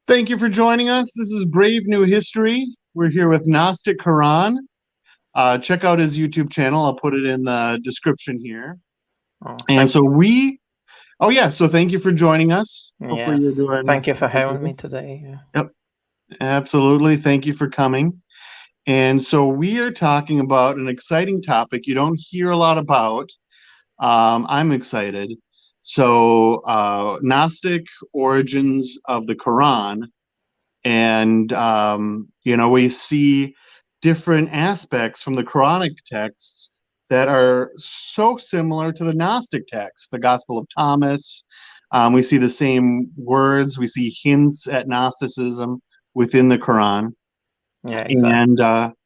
Thank you for joining us. This is Brave New History. We're here with Gnostic Quran. Check out his YouTube channel. I'll put it in the description here. Oh, And thank so you. so thank you for joining us. Hopefully Yeah, you're doing thank you for having good. me today. Yep, absolutely. Thank you for coming. And so we are talking about an exciting topic you don't hear a lot about. I'm excited. Gnostic origins of the Quran. And, we see different aspects from the Quranic texts that are so similar to the Gnostic texts, the Gospel of Thomas. We see the same words, we see hints at Gnosticism within the Quran. Yeah, And exactly.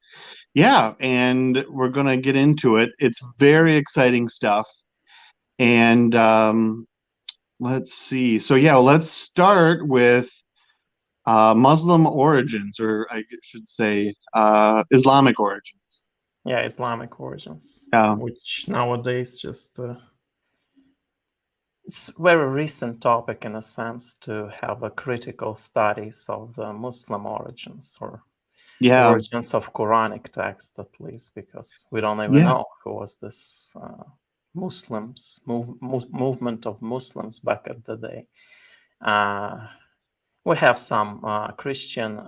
and we're going to get into it. It's very exciting stuff. And let's see. Let's start with Muslim origins, or I should say, Islamic origins. Yeah, Islamic origins, Yeah. which nowadays just it's very recent topic in a sense to have a critical studies of the Muslim origins or the Yeah. origins of Quranic text at least, because we don't even Yeah. know who was this movement of Muslims back at the day. We have some Christian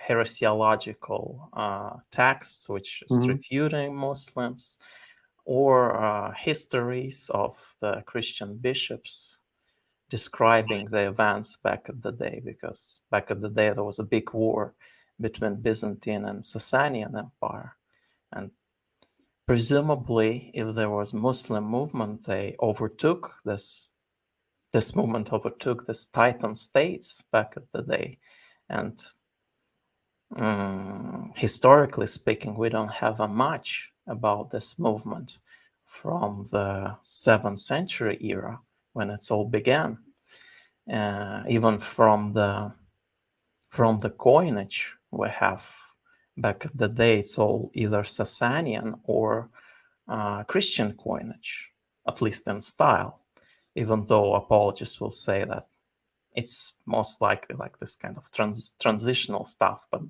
heresiological texts which is Hmm. refuting Muslims, or histories of the Christian bishops describing the events back at the day, because back at the day there was a big war between Byzantine and Sasanian Empire. And presumably, if there was Muslim movement, they overtook this movement overtook this Titan states back at the day. And historically speaking, we don't have a much about this movement from the 7th century era when it's all began. Even from the coinage we have back at the day, it's all either Sasanian or Christian coinage, at least in style, even though apologists will say that it's most likely like this kind of transitional stuff, but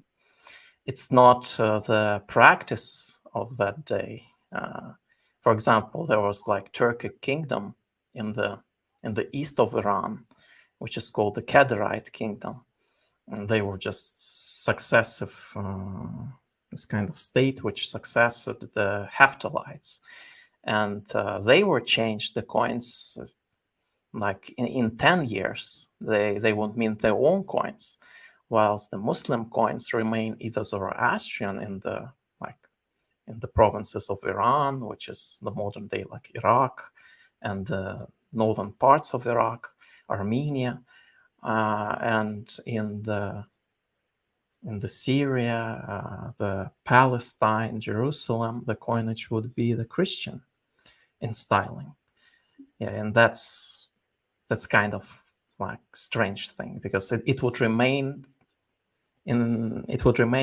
it's not the practice of that day. For example, there was like Turkic kingdom in the east of Iran, which is called the Kadirite kingdom, and they were just successive this kind of state which succeeded the Hephthalites, and they were changed the coins like in 10 years. They would mint their own coins, whilst the Muslim coins remain either Zoroastrian in the provinces of Iran, which is the modern day like Iraq, and the northern parts of Iraq, Armenia, and in the Syria, the Palestine, Jerusalem, the coinage would be the Christian in styling. Yeah, and that's kind of like strange thing, because it would remain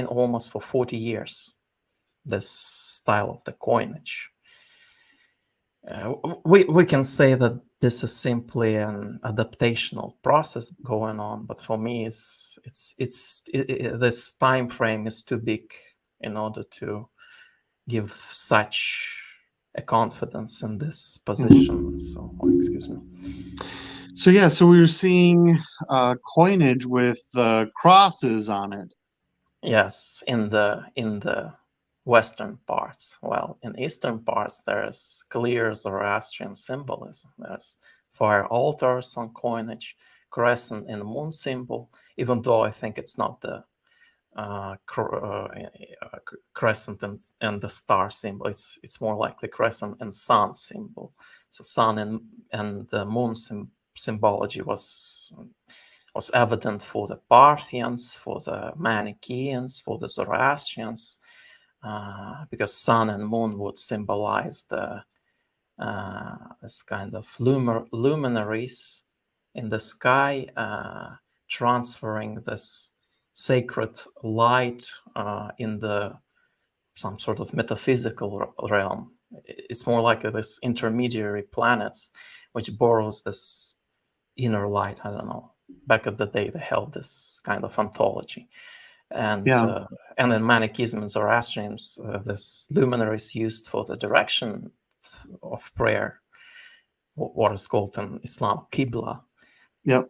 almost for 40 years, this style of the coinage. We can say that this is simply an adaptational process going on, but for me this time frame is too big in order to give such a confidence in this position. So excuse me. So we were seeing coinage with crosses on it. Yes, in the western parts. Well, in eastern parts, there's clear Zoroastrian symbolism. There's fire altars on coinage, crescent and moon symbol, even though I think it's not the crescent and the star symbol. It's more likely crescent and sun symbol. So sun and the moon symbology was evident for the Parthians, for the Manichaeans, for the Zoroastrians, because sun and moon would symbolize the this kind of luminaries in the sky, transferring this sacred light in the some sort of metaphysical realm. It's more like this intermediary planets, which borrows this inner light. I don't know. Back in the day, they held this kind of ontology, and Yeah. and in Manichaeism and Zoroastrianism, this luminary is used for the direction of prayer, what is called in Islam Qibla, Yep.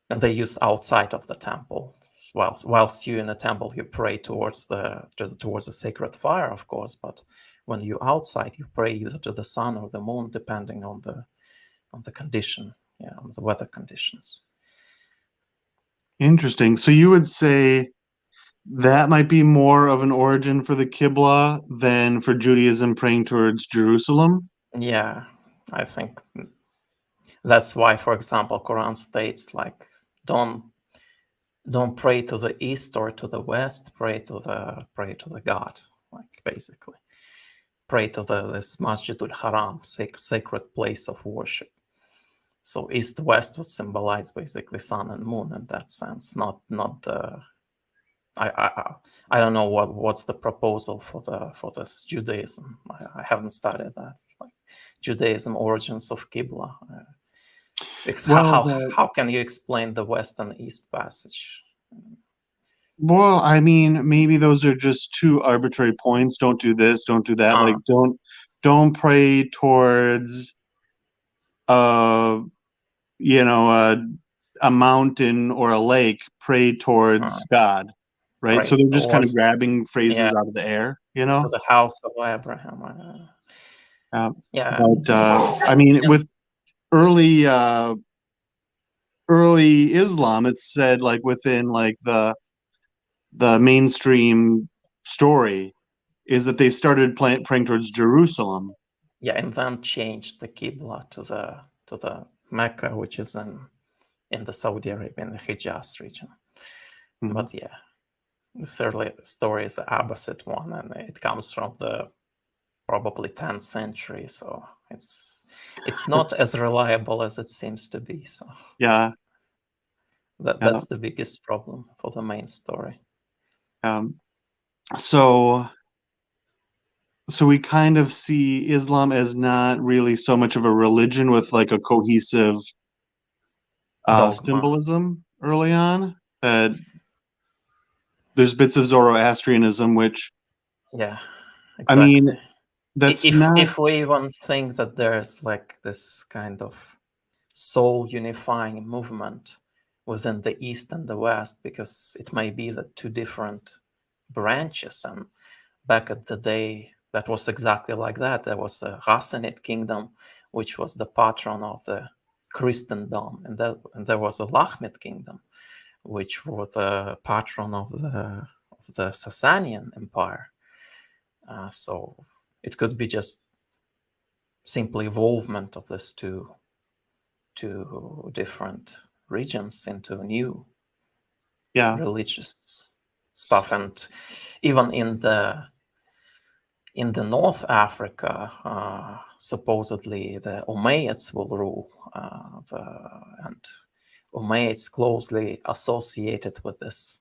and they use outside of the temple. Whilst you in the temple, you pray towards the sacred fire, of course. But when you're outside, you pray either to the sun or the moon, depending on the condition, on the weather conditions. Interesting. So you would say that might be more of an origin for the Qibla than for Judaism praying towards Jerusalem? Yeah, I think that's why, for example, Quran states like don't pray to the east or to the west, pray to the God, like basically pray to this Masjidul Haram, sacred place of worship. So east west would symbolize basically sun and moon in that sense, not the. I don't know what's the proposal for this Judaism. I haven't studied that, like Judaism origins of Qibla. Well, How can you explain the west and east passage? I mean, maybe those are just two arbitrary points. Don't do this, don't do that. Like, don't pray towards, uh, a mountain or a lake. Pray towards God, right? So Praise they're the just kind Lord, of grabbing yeah, phrases out of the air, to the house of Abraham. Yeah, But I mean, with early early Islam, it's said like within like the mainstream story is that they started praying towards Jerusalem. yeah, and then changed the Qibla to the Mecca, which is in the Saudi Arabia, in the Hijaz region. Mhm. But yeah, this early story is the Abbasid one, and it comes from the probably 10th century. So it's not as reliable as it seems to be. So Yeah, yeah. that's the biggest problem for the main story. Um, so so we kind of see Islam as not really so much of a religion with like a cohesive Dogma. symbolism early on. That there's bits of Zoroastrianism, which Yeah, I mean, exactly. that's not. If we even think that there's like this kind of soul unifying movement within the East and the West, because it may be that two different branches, and back at the day that was exactly like that. There was a Hassanid kingdom, which was the patron of the Christendom, and there was a Lakhmid kingdom, which was the patron of the Sasanian Empire. So it could be just simply evolvement of these two different regions into new religious stuff. And even in the North Africa, supposedly the Umayyads will rule, and Umayyads closely associated with this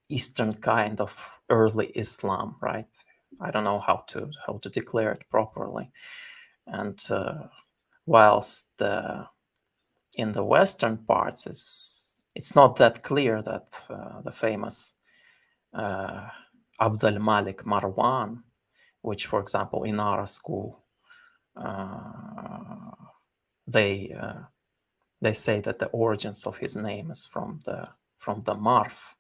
Eastern kind of early Islam, right? I don't know how to declare it properly. And whilst in the Western parts, it's not that clear that the famous Abd al-Malik Marwan, which, for example, in our school, they say that the origins of his name is from the Marf.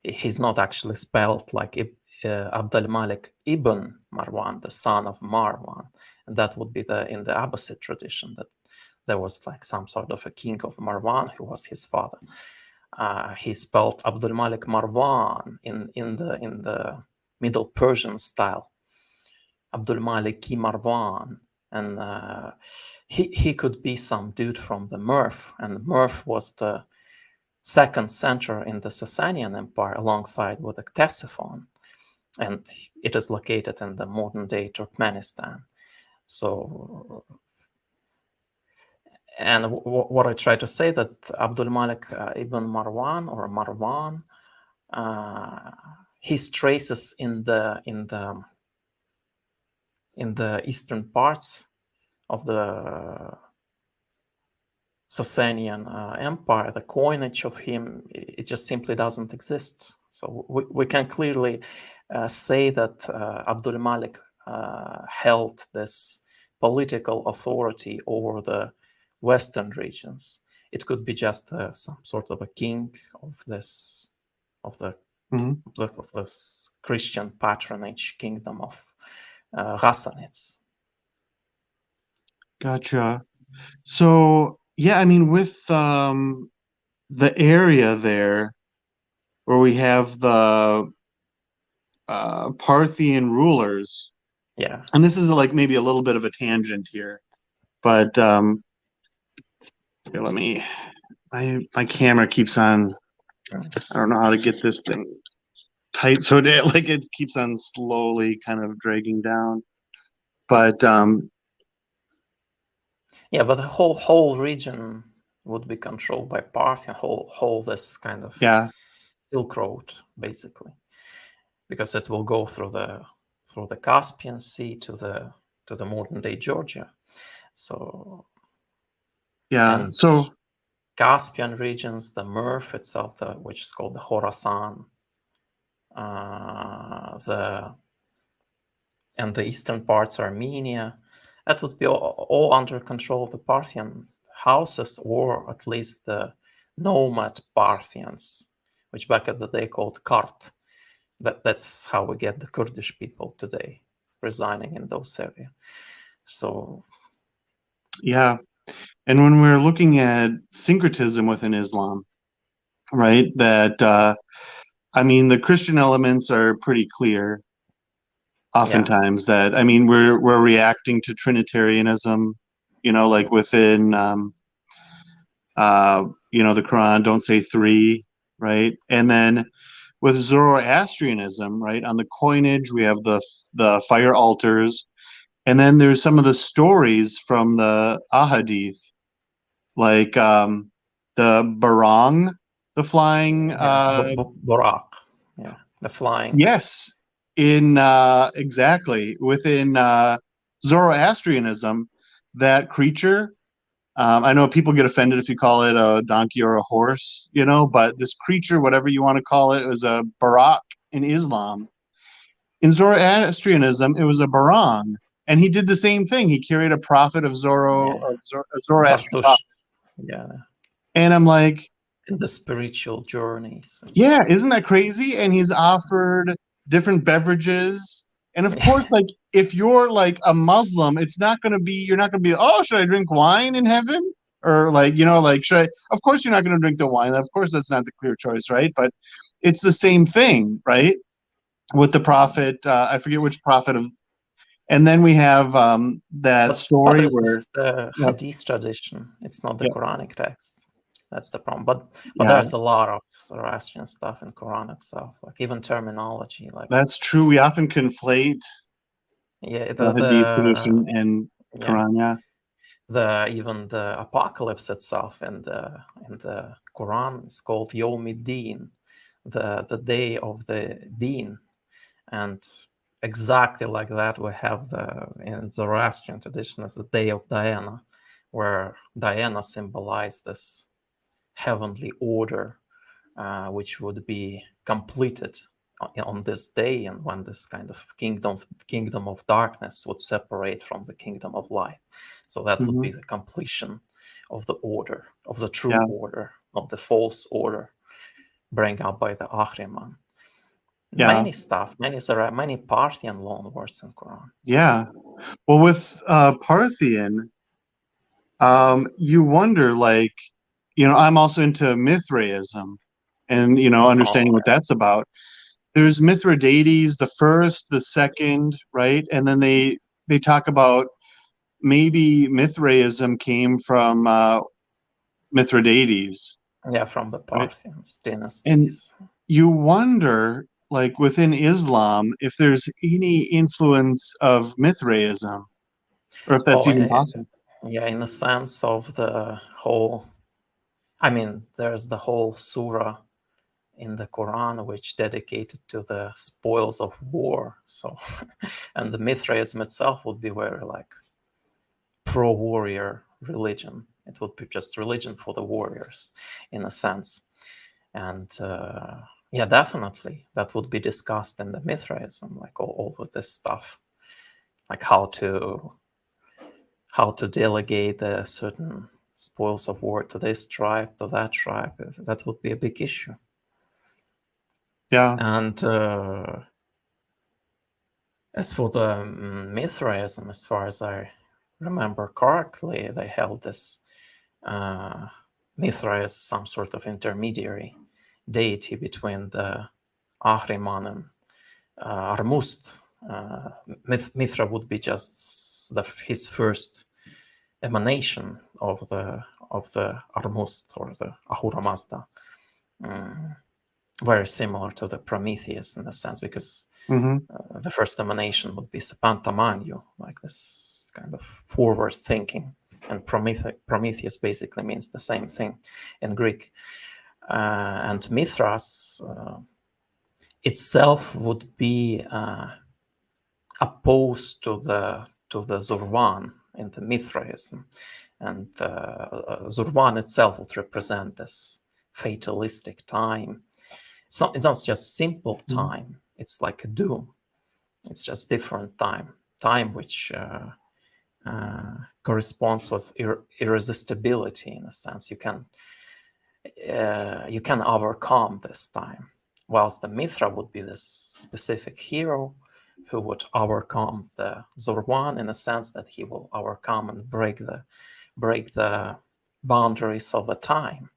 He's not actually spelled like Abd al-Malik ibn Marwan, the son of Marwan, and that would be in the Abbasid tradition, that there was like some sort of a king of Marwan who was his father. He spelled Abdul Malik Marwan in the Middle Persian style, Abdul Maliki Marwan, and he could be some dude from the Merv, and Merv was the second center in the Sasanian Empire alongside with the Ctesiphon, and it is located in the modern day Turkmenistan. So, and what I try to say, that Abdul Malik ibn Marwan or Marwan, his traces in the eastern parts of the Sasanian Empire, the coinage of him, it just simply doesn't exist. So we can clearly say that Abdul Malik held this political authority over the Western regions. It could be just some sort of a king of this of this Christian patronage kingdom of Ghassanids. Gotcha. So yeah, I mean, with the area there where we have the Parthian rulers, Yeah. and this is like maybe a little bit of a tangent here, but here, let me. My camera keeps on. I don't know how to get this thing tight so it like it keeps on slowly kind of dragging down. But Yeah, but the whole region would be controlled by Parthian, whole this kind of yeah, Silk Road, basically, because it will go through the Caspian Sea to the modern day Georgia. So yeah. and So Caspian regions, the Merv itself, which is called the Khorasan, and the eastern parts, Armenia, that would be all under control of the Parthian houses, or at least the nomad Parthians, which back at the day called Kart. That's how we get the Kurdish people today residing in those areas. So yeah, and when we're looking at syncretism within Islam, right? That I mean, the Christian elements are pretty clear. yeah, Oftentimes, that I mean, we're reacting to Trinitarianism, like within the Quran, don't say three, right? And then with Zoroastrianism, right, on the coinage we have the fire altars, and then there's some of the stories from the Ahadith, like the barang, the flying. yeah, Borak, yeah, the flying, Yes, in exactly within Zoroastrianism, that creature. I know people get offended if you call it a donkey or a horse, but this creature, whatever you want to call it, was a barak in Islam. In Zoroastrianism, it was a barang, and he did the same thing. He carried a prophet of yeah, a Zoroastrian prophet, Zardusht, yeah, and I'm like, in the spiritual journeys, which yeah, is isn't that crazy? And he's offered different beverages. And of course, like if you're like a Muslim, you're not going to be, oh, should I drink wine in heaven? Or like, like, of course you're not going to drink the wine. Of course, that's not the clear choice, right? But it's the same thing, right? With the prophet, I forget which prophet and then we have that but story this where, is the yep, Hadith tradition. It's not the yep, Quranic text. That's the problem. But yeah, there's a lot of Zoroastrian stuff in Quran itself, like even terminology, like that's true. We often conflate yeah, the Hadith tradition and yeah, Quran, yeah. even the apocalypse itself in the Quran is called Yawmiddin, the day of the Deen, and exactly like that we have in Zoroastrian tradition as the day of Diana, where Diana symbolized this heavenly order, which would be completed on this day, and when this kind of kingdom of darkness would separate from the kingdom of light. So that would Hmm. be the completion of the order, of the true Yeah, order, not the false order bring up by the Ahriman. yeah, Many stuff, many Parthian loanwords in Quran. yeah. Well, with Parthian, you wonder, like, I'm also into Mithraism, and understanding Oh, what that's about. There's Mithridates, the first, the second, right? And then they talk about maybe Mithraism came from Mithridates, yeah, from the right? Parthians And dynasties. you wonder, like within Islam, if there's any influence of Mithraism, or if that's Well, even possible. yeah, in the sense of the whole, I mean, there's the whole surah in the Quran which dedicated to the spoils of war. So, and the Mithraism itself would be very like pro-warrior religion. It would be just religion for the warriors, in a sense. And yeah, definitely that would be discussed in the Mithraism, like all of this stuff, like how to delegate the certain spoils of war to this tribe, to that tribe. That would be a big issue. Yeah. And as for the Mithraism, as far as I remember correctly, they held this Mithra as some sort of intermediary deity between the Ahriman and Armust. Mithra would be just his first emanation of the Armust or the Ahura Mazda. Very similar to the Prometheus in a sense, because the first emanation would be Sepantamanyu, like this kind of forward thinking. And Prometheus basically means the same thing in Greek. And Mithras itself would be opposed to the Zurvan in the Mithraism. And Zurvan itself would represent this fatalistic time. It's not just simple time, it's like a doom. It's just different time which corresponds with irresistibility in a sense. You can overcome this time, whilst the Mithra would be this specific hero who would overcome the Zurvan in a sense that he will overcome and break the boundaries of the time.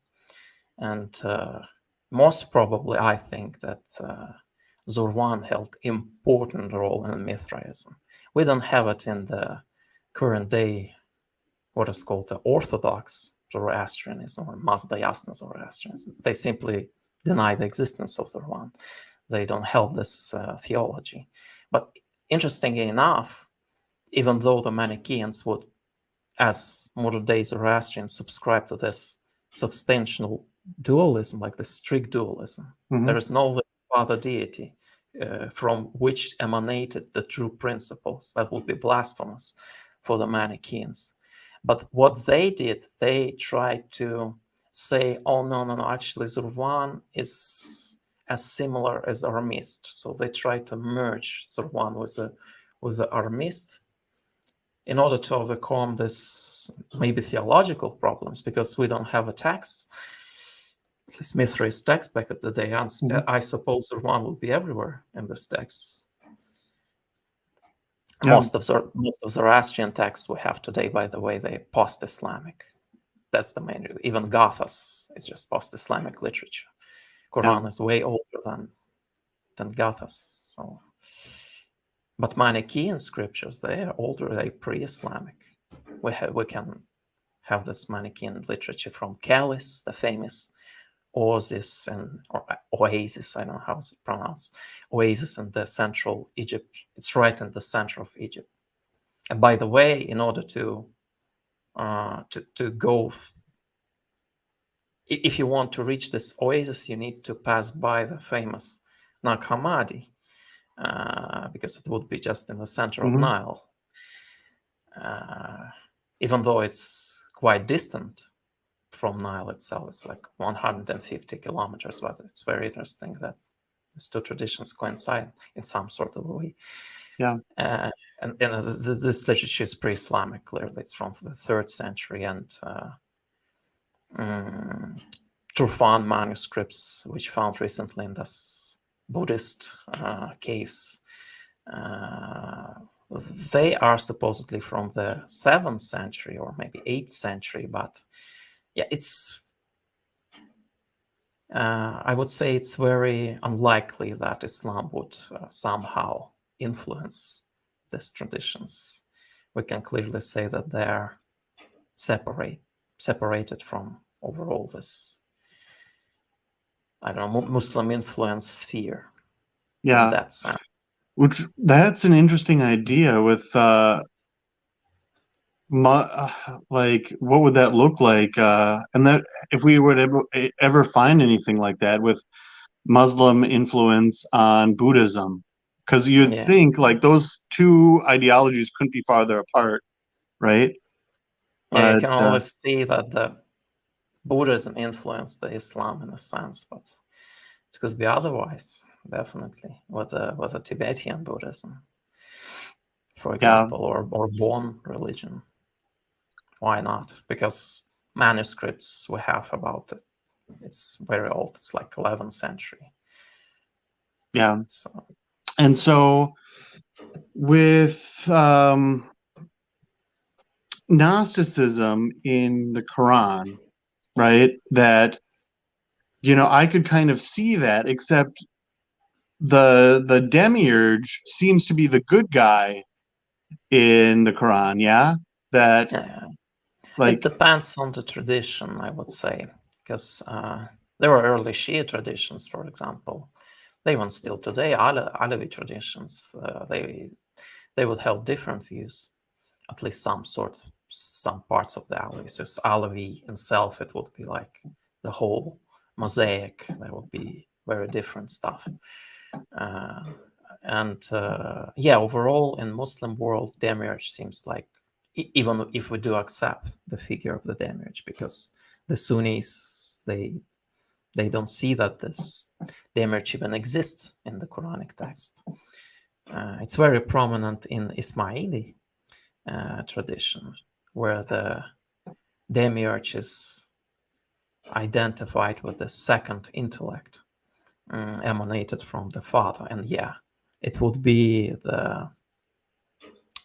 And most probably, I think that Zurvan held important role in Mithraism. We don't have it in the current day, what is called the Orthodox Zoroastrianism or Mazdayasna Zoroastrianism. They simply deny the existence of Zurvan. They don't hold this theology. But interestingly enough, even though the Manichaeans would, as modern day Zoroastrians, subscribe to this substantial dualism, like the strict dualism, there is no father deity from which emanated the true principles. That would be blasphemous for the Manichaeans. But what they did, they tried to say, oh, no, actually Zurvan is as similar as Armist. So they tried to merge Zurvan with the Armist in order to overcome this maybe theological problems, because we don't have a text, at least Mithra's text back at the day. I suppose Zurvan will be everywhere in this text. Yeah. Most of Zoroastrian texts we have today, by the way, they're post-Islamic. That's the main reason. Even Gathas is just post-Islamic literature. Quran is way older than Gathas. So, but Manichaean scriptures, they are older, they're pre-Islamic. We can have this Manichaean literature from Calis, the famous Oasis, or Oasis, I don't know how it's pronounced, Oasis in the central Egypt. It's right in the center of Egypt. And by the way, in order to go, if you want to reach this oasis, you need to pass by the famous Nag Hammadi, because it would be just in the center of Nile. Even though it's quite distant from Nile itself, it's like 150 kilometers, but it's very interesting that these two traditions coincide in some sort of way. Yeah. And this literature is pre-Islamic, clearly. It's from the 3rd century, and Turfan manuscripts, which found recently in this Buddhist caves, they are supposedly from the 7th century or maybe 8th century, but yeah, it's I would say it's very unlikely that Islam would somehow influence these traditions. We can clearly say that they are separated from overall this, I don't know, Muslim influence sphere. Yeah. In that sense. That's an interesting idea with like, what would that look like? And that if we would ever find anything like that with Muslim influence on Buddhism, because you'd think like those two ideologies couldn't be farther apart, right? Yeah, you But can only see that the Buddhism influenced the Islam in a sense, but it could be otherwise, definitely, with the Tibetan Buddhism, for yeah, example, or Bon religion. Why not? Because manuscripts we have about it, it's very old. It's like 11th century. yeah. So And so with Gnosticism in the Quran, right? That, I could kind of see that, except the demiurge seems to be the good guy in the Quran, yeah? That yeah, it like depends on the tradition, I would say, because there were early Shia traditions, for example. Even still today, Alawi traditions, they would have different views, at least some parts of the Alawi. So Alawi itself, it would be like the whole mosaic. There would be very different stuff. Yeah, overall in Muslim world, demiurge seems like, even if we do accept the figure of the demiurge, because the Sunnis, they don't see that this demiurge even exists in the Quranic text. It's very prominent in Ismaili tradition, where the demiurge is identified with the second intellect emanated from the father. And yeah, it would be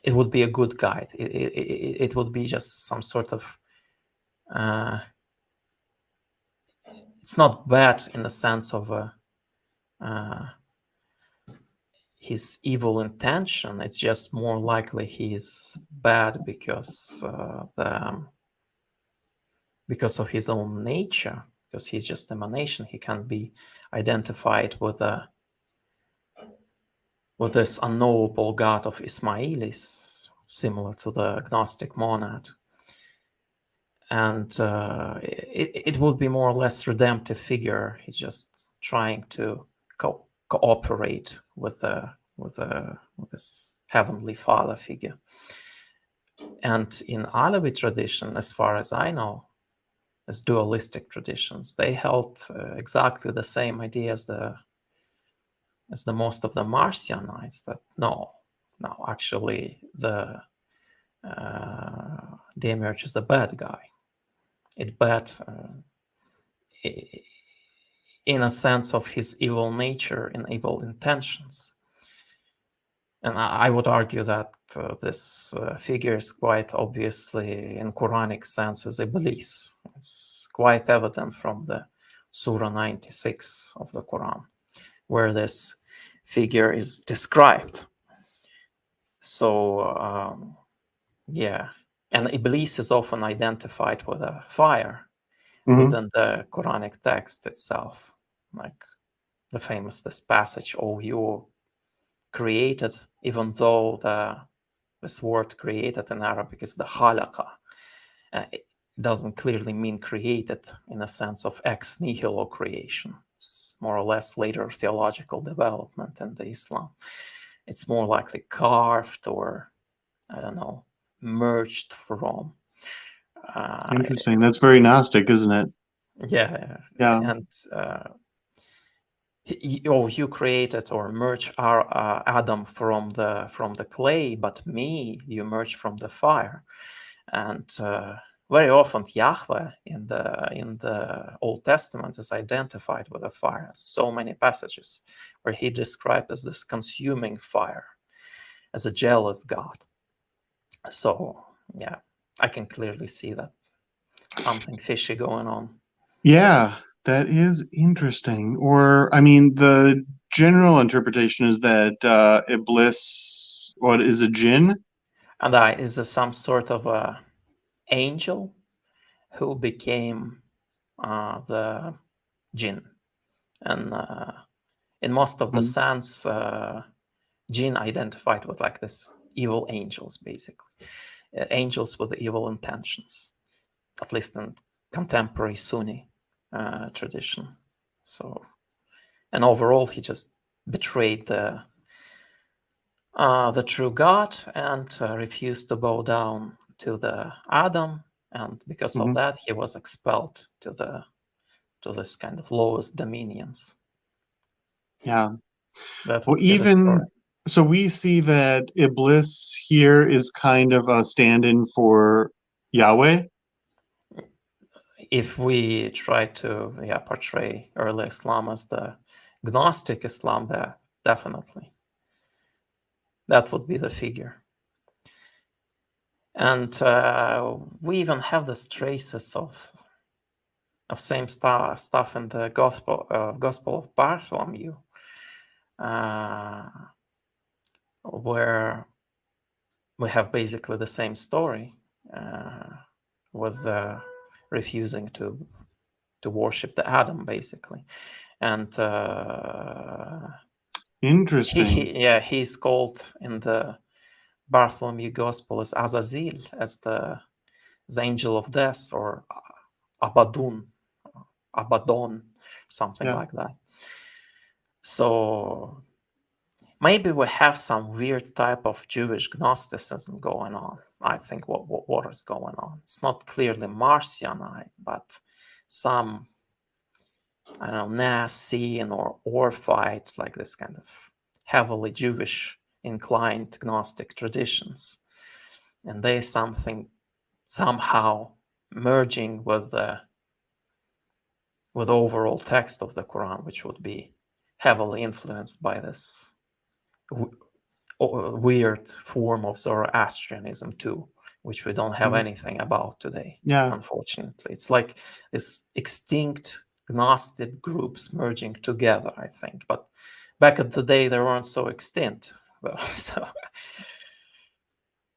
a good guide. It would be just some sort of it's not bad in the sense of his evil intention. It's just more likely he's bad because of his own nature, because he's just emanation. He can be identified with this unknowable god of Ismailis, similar to the Gnostic monad. And it would be more or less redemptive figure. He's just trying to cooperate with this heavenly father figure. And in Alawi tradition, as far as I know, as dualistic traditions, they held exactly the same idea as the most of the Marcionites, that no, actually the demiurge is a bad guy. It bad in a sense of his evil nature and evil intentions. And I would argue that this figure is quite obviously, in Quranic sense, as Iblis. It's quite evident from the Surah 96 of the Quran, where this figure is described. So, yeah. And Iblis is often identified with a fire within the Quranic text itself, like the famous this passage, "Oh, you created," even though this word "created" in Arabic is the khalaqa. It doesn't clearly mean created in a sense of ex nihilo creation. It's more or less later theological development in the Islam. It's more likely carved, or I don't know, merged from. Interesting. That's very Gnostic, isn't it? Yeah, Yeah. and you created or merged our Adam from the clay, but me you merged from the fire. And very often Yahweh in the Old Testament is identified with a fire. So many passages where he described as this consuming fire, as a jealous God. So yeah, I can clearly see that something fishy going on. Yeah, that is interesting. Or, I mean, the general interpretation is that Iblis, what is a jinn? And is some sort of a angel who became the jinn. And in most of the Mm. sense, jinn identified with like this evil angels, basically. Angels with evil intentions, at least in contemporary Sunni tradition. So, and overall, he just betrayed the true God and refused to bow down to the Adam, and because of Hmm. that, he was expelled to this kind of lowest dominions. Yeah. That Well, would be the story. even so, we see that Iblis here is kind of a stand-in for Yahweh. If we try to portray early Islam as the Gnostic Islam, there definitely that would be the figure. And we even have these traces of same stuff in the Gospel of Bartholomew, where we have basically the same story with refusing to worship the Adam, basically, and Interesting. he's called in the Bartholomew Gospel as Azazel, as the angel of death, or Abaddon, something Yeah. like that. So maybe we have some weird type of Jewish Gnosticism going on. I think what is going on. It's not clearly Marcionite, but some, I don't know, Nicene or Orphite, like this kind of heavily Jewish inclined Gnostic traditions. And they something somehow merging with the overall text of the Quran, which would be heavily influenced by this weird form of Zoroastrianism too, which we don't have Mhm. anything about today, Yeah. unfortunately. It's like this extinct Gnostic groups merging together, I think. But back at the day, they weren't so extinct. Well, so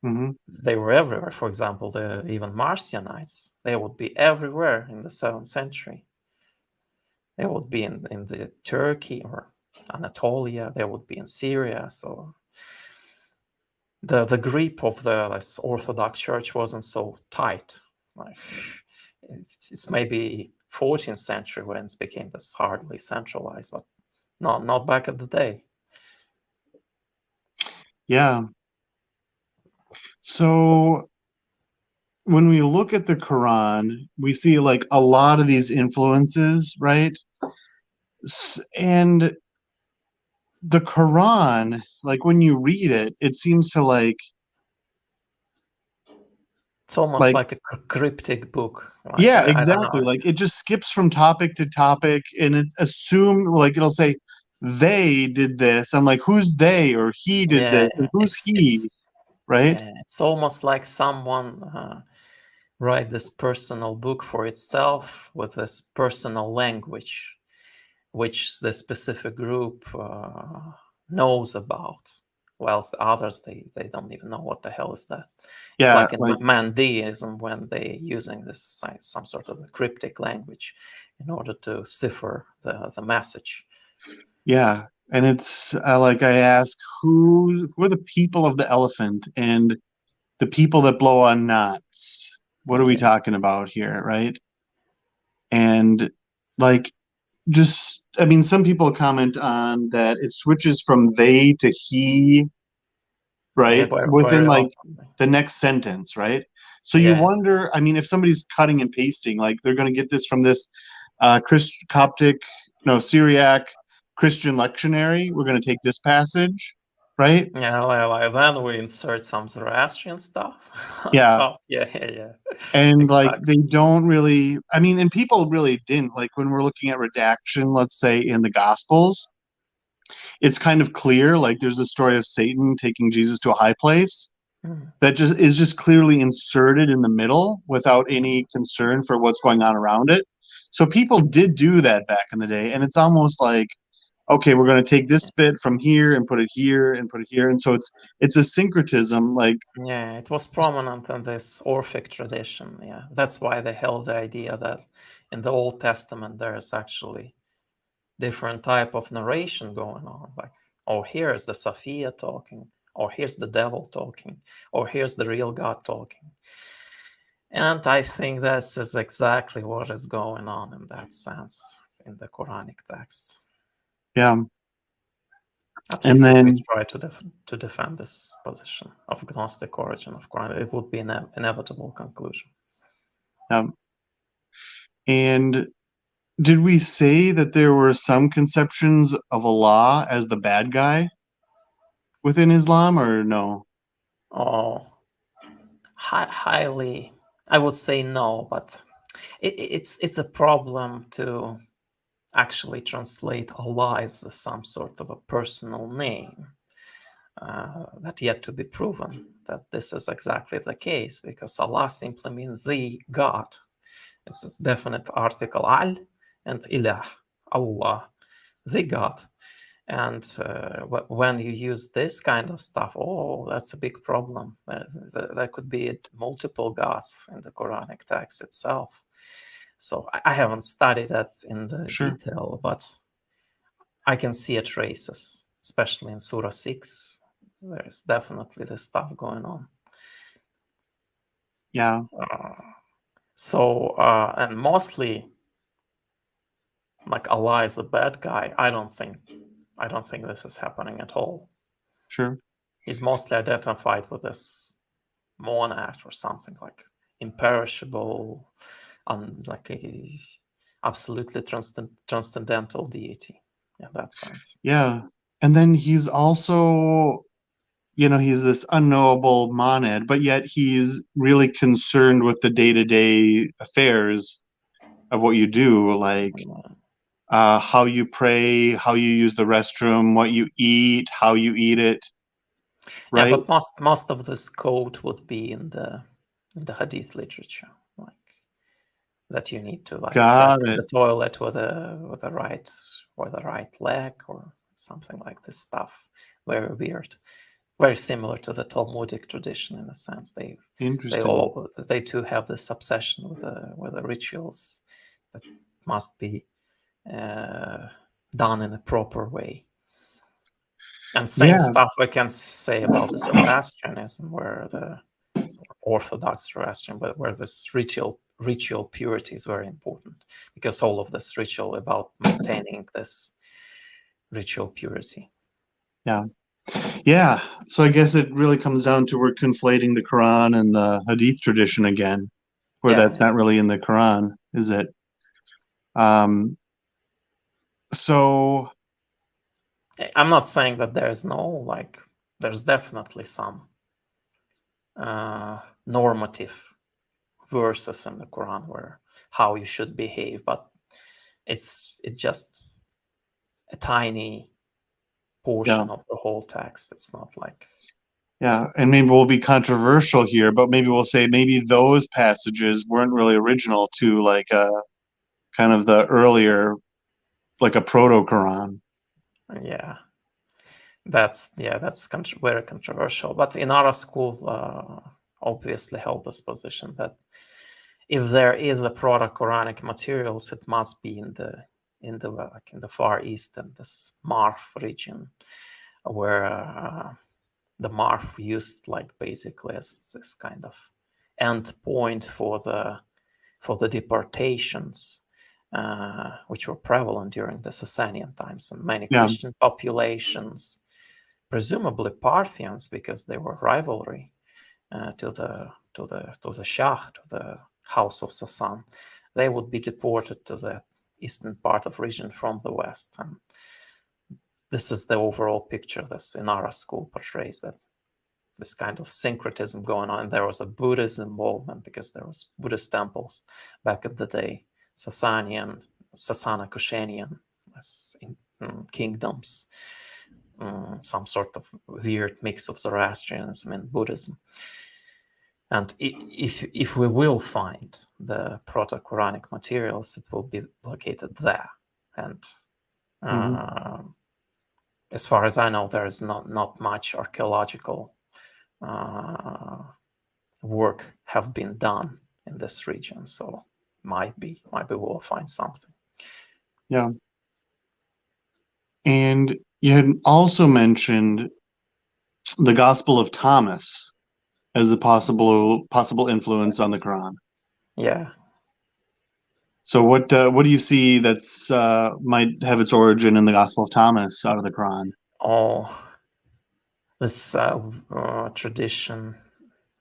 Hmm. they were everywhere. For example, even Marcionites, they would be everywhere in the 7th century. They would be in the Turkey or Anatolia. They would be in Syria. So the grip of the Orthodox Church wasn't so tight. Like it's maybe 14th century when it became this hardly centralized, but not back at the day. Yeah. So when we look at the Quran, we see like a lot of these influences, right? And the Quran, like when you read it, it seems to It's almost like like a cryptic book. Like yeah, I don't exactly. know. Like it just skips from topic to topic, and it's assumed like it'll say they did this. I'm like, who's they, or he did Yeah, this, and who's it's he, it's right? yeah, it's almost like someone write this personal book for itself with this personal language, which the specific group knows about, whilst the others they don't even know what the hell is that. It's Yeah, like in like Mandeism when they using this some sort of a cryptic language in order to cipher the message. yeah, and it's like I ask who are the people of the elephant and the people that blow on knots? What are we Yeah, talking about here, right? And like just I mean, some people comment on that it switches from they to he, yeah, right? Within very like often. the next sentence, right? So you Yeah, wonder, I mean, if somebody's cutting and pasting, like they're going to get this from this Coptic, no, Syriac Christian lectionary. We're going to take this passage, right? yeah. Then we insert some Zoroastrian stuff on Yeah. top. Yeah, yeah, yeah. And like Exactly. they don't really, I mean, and people really didn't. Like when we're looking at redaction, let's say in the Gospels, it's kind of clear. Like there's a story of Satan taking Jesus to a high place Mm. that just is just clearly inserted in the middle without any concern for what's going on around it. So people did do that back in the day, and it's almost like, okay, we're going to take this bit from here and put it here and put it here, and so it's a syncretism. Like, Yeah, it was prominent in this Orphic tradition. Yeah, that's why they held the idea that in the Old Testament there is actually different type of narration going on. Like, oh, here's the Sophia talking, or here's the devil talking, or here's the real God talking. And I think that's is exactly what is going on in that sense in the Quranic texts. yeah, At and least if we then try to defend this position of Gnostic origin of Quran, it would be an inevitable conclusion. And did we say that there were some conceptions of Allah as the bad guy within Islam, or no? Oh, highly, I would say no, but it's a problem to actually translate Allah as some sort of a personal name. That yet to be proven that this is exactly the case, because Allah simply means the God. It's a definite article al and ilah, Allah, the God. And when you use this kind of stuff, oh, that's a big problem. There could be multiple gods in the Quranic text itself. So I haven't studied that in the Sure. detail, but I can see it traces, especially in Surah 6. There's definitely this stuff going on. Yeah, And mostly, like Allah is the bad guy. I don't think this is happening at all. sure. He's mostly identified with this monad or something like imperishable, like a absolutely transcendental deity in that sense. Yeah. And then he's also, he's this unknowable monad, but yet he's really concerned with the day-to-day affairs of what you do, like how you pray, how you use the restroom, what you eat, how you eat it, Yeah, right? but most of this code would be in the Hadith literature, like that you need to like stand Got in it. the toilet with the right leg or something like this stuff. Very weird, very similar to the Talmudic tradition in a sense. Interesting. They too have this obsession with the rituals that must be done in a proper way. And same Yeah, stuff we can say about the Zoroastrianism, where the Orthodox Zoroastrian, but where this ritual purity is very important, because all of this ritual about maintaining this ritual purity. yeah. Yeah. So I guess it really comes down to we're conflating the Quran and the Hadith tradition again, where Yeah, that's not really in the Quran, is it? Um, so I'm not saying that there's no, like, there's definitely some normative verses in the Quran where how you should behave, but it's just a tiny yeah, portion of the whole text. It's not like, yeah, and maybe we'll be controversial here, but maybe we'll say maybe those passages weren't really original to like kind of the earlier, like a proto Quran. yeah, that's very controversial. But in our school, obviously held this position that if there is a product Quranic materials, it must be in the Far East and this Marf region, where the Marf used like basically as this kind of end point for the deportations, which were prevalent during the Sasanian times, and many Yeah, Christian populations, presumably Parthians, because they were rivalry to the Shah, to the House of Sasan, they would be deported to the eastern part of region from the west. And this is the overall picture this Inara school portrays, that this kind of syncretism going on. And there was a Buddhist involvement because there was Buddhist temples back in the day, Sasanian, Sasana-Kushanian kingdoms, some sort of weird mix of Zoroastrianism and Buddhism. And if we will find the proto-Quranic materials, it will be located there. And as far as I know, there is not much archaeological work have been done in this region. So might be we'll find something. yeah. And you had also mentioned the Gospel of Thomas as a possible influence on the Quran. Yeah. So what do you see that's might have its origin in the Gospel of Thomas out of the Quran? Oh, this tradition,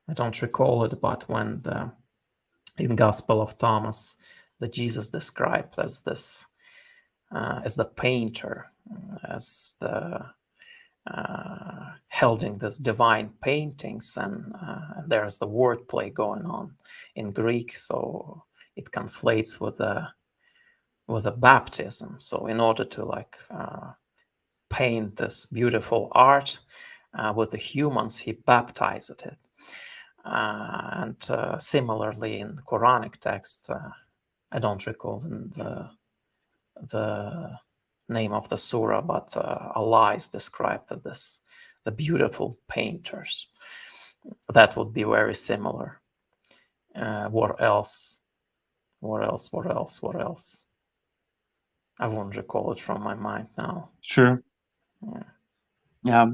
I don't recall it, but when the in Gospel of Thomas that Jesus described as this, as the painter, as the holding this divine paintings, and there's the wordplay going on in Greek, so it conflates with a baptism. So in order to paint this beautiful art with the humans, he baptized it. And similarly in the Quranic text, I don't recall the name of the surah, but Allah is described as the beautiful painters. That would be very similar. What else? What else? I won't recall it from my mind now. Sure. Yeah.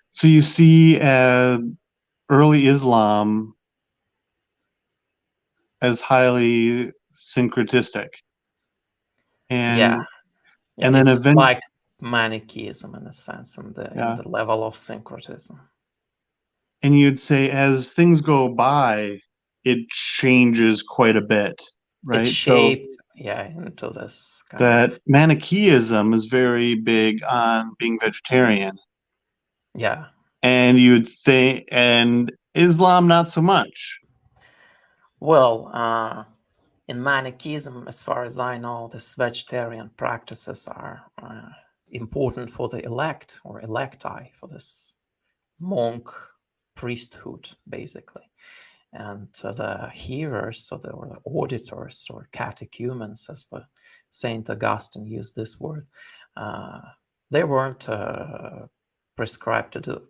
So you see early Islam as highly syncretistic. And Yeah, then it's like Manichaeism in a sense, in the level of syncretism. And you'd say as things go by, it changes quite a bit, right? It's shaped, into this kind that of. Manichaeism is very big on being vegetarian. Yeah. And you'd think, and Islam not so much. Well, in Manichaeism, as far as I know, these vegetarian practices are important for the elect or electi, for this monk priesthood, basically. And the hearers, so the auditors or catechumens, as the Saint Augustine used this word, they weren't prescribed to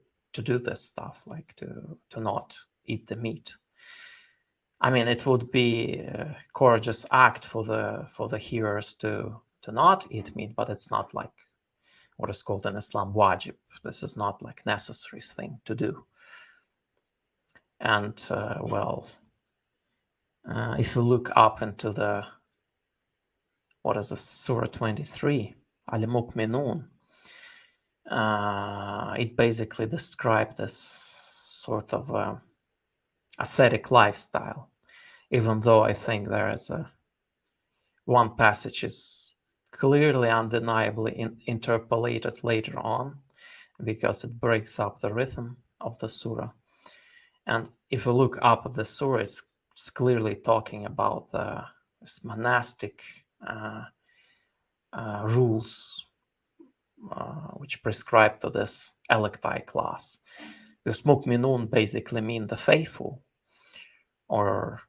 do this stuff, like to not eat the meat. I mean, it would be a courageous act for the hearers to not eat meat, but it's not like what is called in Islam wajib. This is not like necessary thing to do. And if you look up into what is the Surah 23, Al-Mu'minun, it basically described this sort of ascetic lifestyle, even though I think there is one passage is clearly, undeniably interpolated later on, because it breaks up the rhythm of the surah. And if you look up at the surah, it's clearly talking about this monastic rules which prescribe to this electi class. Because mu'minun basically mean the faithful, or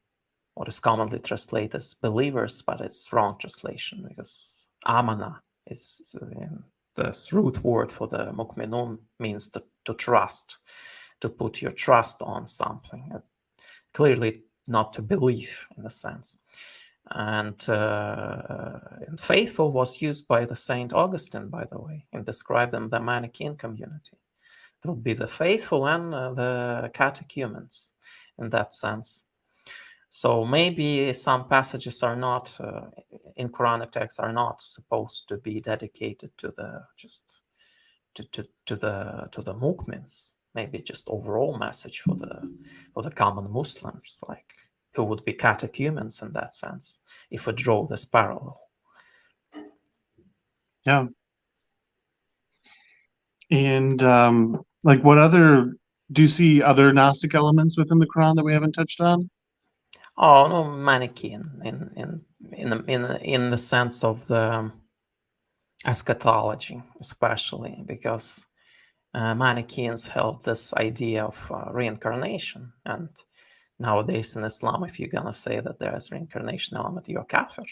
what is commonly translated as believers, but it's wrong translation, because amana is this root word for the mu'minun, means to trust, to put your trust on something. Clearly not to believe, in a sense. And faithful was used by the Saint Augustine, by the way, in describing the Manichaean community. It would be the faithful and the catechumens in that sense. So maybe some passages are not in Quranic texts are not supposed to be dedicated to the mu'mins. Maybe just overall message for the common Muslims, like who would be catechumens in that sense, if we draw this parallel. Yeah. And do you see other Gnostic elements within the Quran that we haven't touched on? Oh no, Manichaean in the sense of the eschatology, especially because Manichaeans held this idea of reincarnation, and nowadays in Islam, if you're gonna say that there's reincarnation element, you're kafir.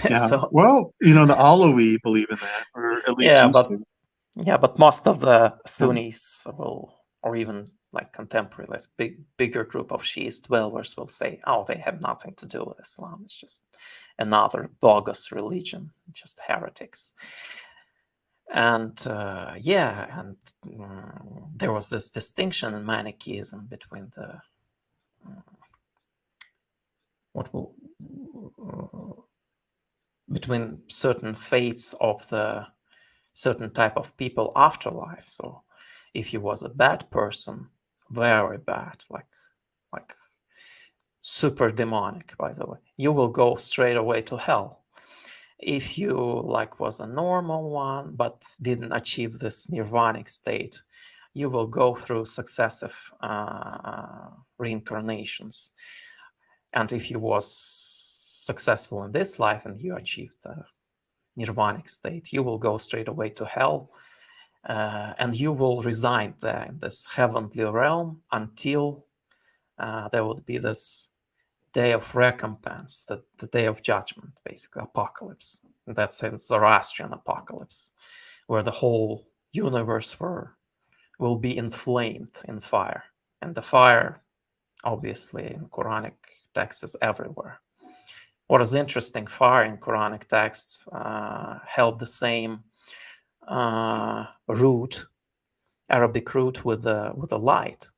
Yeah. So, well, the Alawi believe in that, or at least used to. But most of the Sunnis will, or even like contemporary, bigger group of Shiite dwellers will say, oh, they have nothing to do with Islam. It's just another bogus religion, just heretics. And there was this distinction in Manichaeism between the between certain fates of the certain type of people afterlife. So if he was a bad person, very bad, like super demonic, by the way, you will go straight away to hell. If you was a normal one but didn't achieve this nirvanic state, you will go through successive reincarnations. And if you was successful in this life and you achieved the nirvanic state, you will go straight away to hell, and you will reside there in this heavenly realm until there would be this day of recompense, the day of judgment, basically apocalypse. In that sense, Zoroastrian apocalypse, where the whole universe will be inflamed in fire. And the fire, obviously, in Quranic texts is everywhere. What is interesting, fire in Quranic texts held the same root, Arabic root with a light.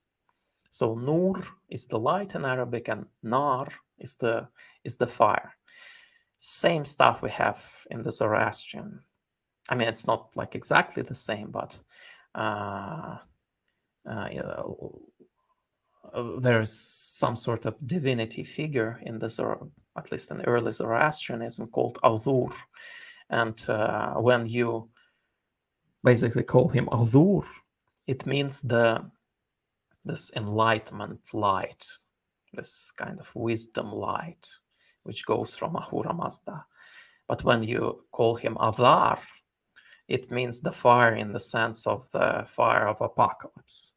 So nur is the light in Arabic, and nar is the fire. Same stuff we have in the Zoroastrian. I mean, it's not like exactly the same, but there's some sort of divinity figure in the at least in early Zoroastrianism, called Azur. And when you basically call him Azur, it means this enlightenment light, this kind of wisdom light, which goes from Ahura Mazda. But when you call him Adar, it means the fire in the sense of the fire of apocalypse.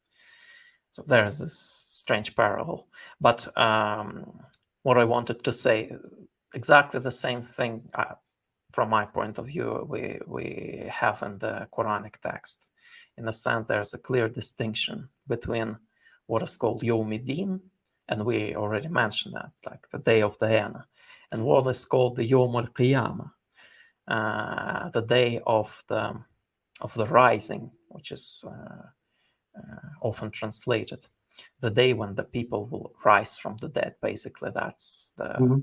So there's this strange parallel. But what I wanted to say, exactly the same thing from my point of view, we have in the Quranic text. In a sense, there's a clear distinction between what is called Yawmiddin, and we already mentioned that, like the day of Diana, and what is called the Yawm al-Qiyamah, the day of the rising, which is often translated the day when the people will rise from the dead. Basically, that's the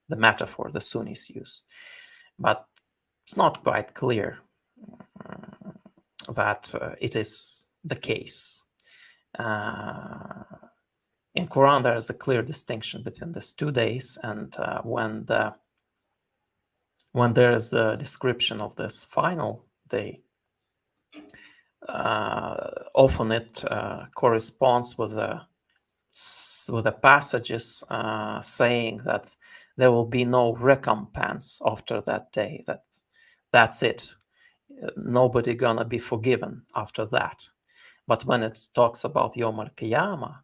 metaphor the Sunnis use. But it's not quite clear that it is the case. In Quran, there is a clear distinction between these 2 days, and when there is a description of this final day, often it corresponds with the passages saying that there will be no recompense after that day. That's it. Nobody gonna be forgiven after that. But when it talks about Yom al-Qiyamah,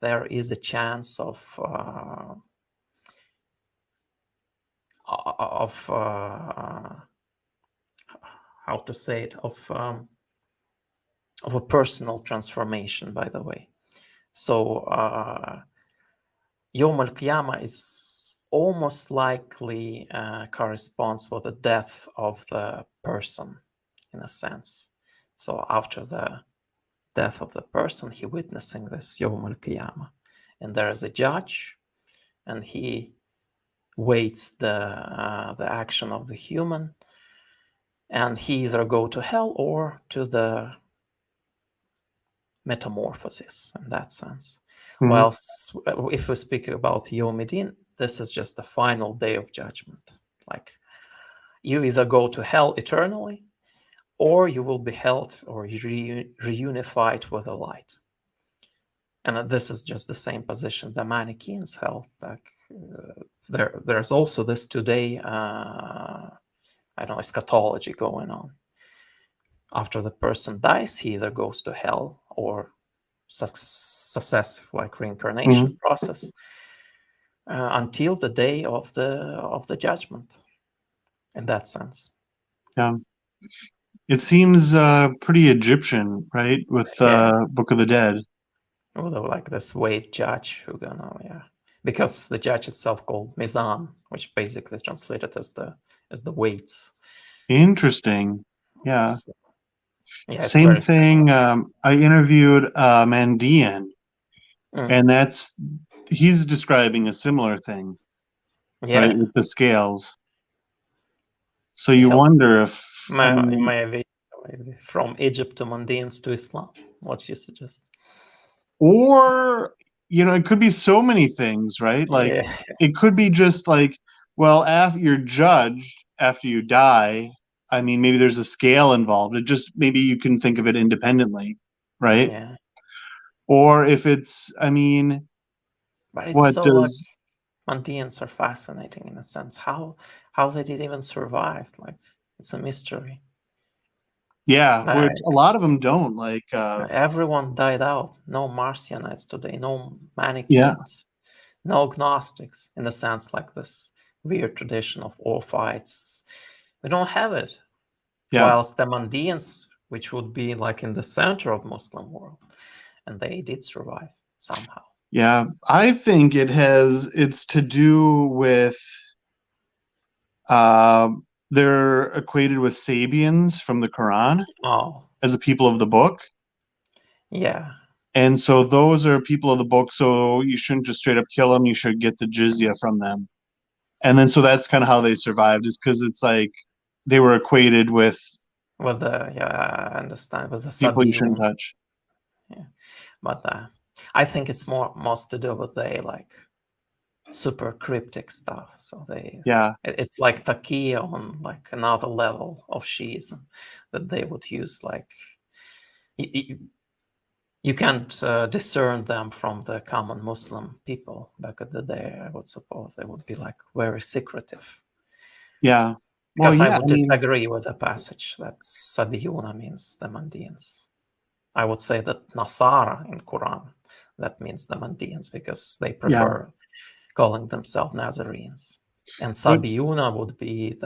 there is a chance of how to say it, of a personal transformation, by the way. So Yom al-Qiyamah is almost likely corresponds with the death of the person, in a sense. So after the death of the person, he witnessing this Yom al-Qiyamah. And there is a judge, and he weights the action of the human, and he either go to hell or to the metamorphosis in that sense. Whilst if we speak about Yawmiddin, this is just the final day of judgment. Like, you either go to hell eternally, or you will be held or reunified with the light. And this is just the same position the Manichaeans held. Like, there's also this today, I don't know, eschatology going on. After the person dies, he either goes to hell or successive like reincarnation process until the day of the judgment. In that sense, Yeah, it seems pretty Egyptian, right? With Book of the Dead. Although, like this weight judge who gonna because the judge itself called Mizan, which basically translated as the weights. Interesting. Yeah. So, yeah, it's Same very thing. I interviewed Mandian, and he's describing a similar thing, right, with the scales. So you wonder if maybe from Egypt to Mandeans to Islam. What you suggest? Or it could be so many things, right? Like Yeah, it could be just like, well, after you're judged after you die, I mean, maybe there's a scale involved. It just maybe you can think of it independently, right? yeah. Or if it's, I mean, But it's what so like does, Mandeans are fascinating in a sense. How they did even survive? Like it's a mystery. yeah, which a Like lot of them don't like, everyone died out. No Marcionites today. No yeah, Manichaeans. No Gnostics. In a sense, like this weird tradition of Orphites. We don't have it. yeah, Whilst the Mandeans, which would be like in the center of Muslim world, and they did survive somehow. yeah. I think it's to do with, uh, they're equated with Sabians from the Quran Oh, as a people of the book. yeah. And so those are people of the book, so you shouldn't just straight up kill them. You should get the jizya from them. And then so that's kind of how they survived, is because it's like they were equated with With the yeah, I understand with the people you shouldn't Sabiyun. touch. Yeah, but I think it's most to do with the like super cryptic stuff. So Yeah, it's like taqiyya on like another level of Shiism that they would use. Like you can't discern them from the common Muslim people back at the day. I would suppose they would be like very secretive. yeah. Well, Because I yeah. would I mean, disagree with the passage that Sabiyuna means the Mandeans. I would say that Nasara in Quran, that means the Mandeans because they yeah. prefer calling themselves Nazarenes. And What? Sabiyuna would be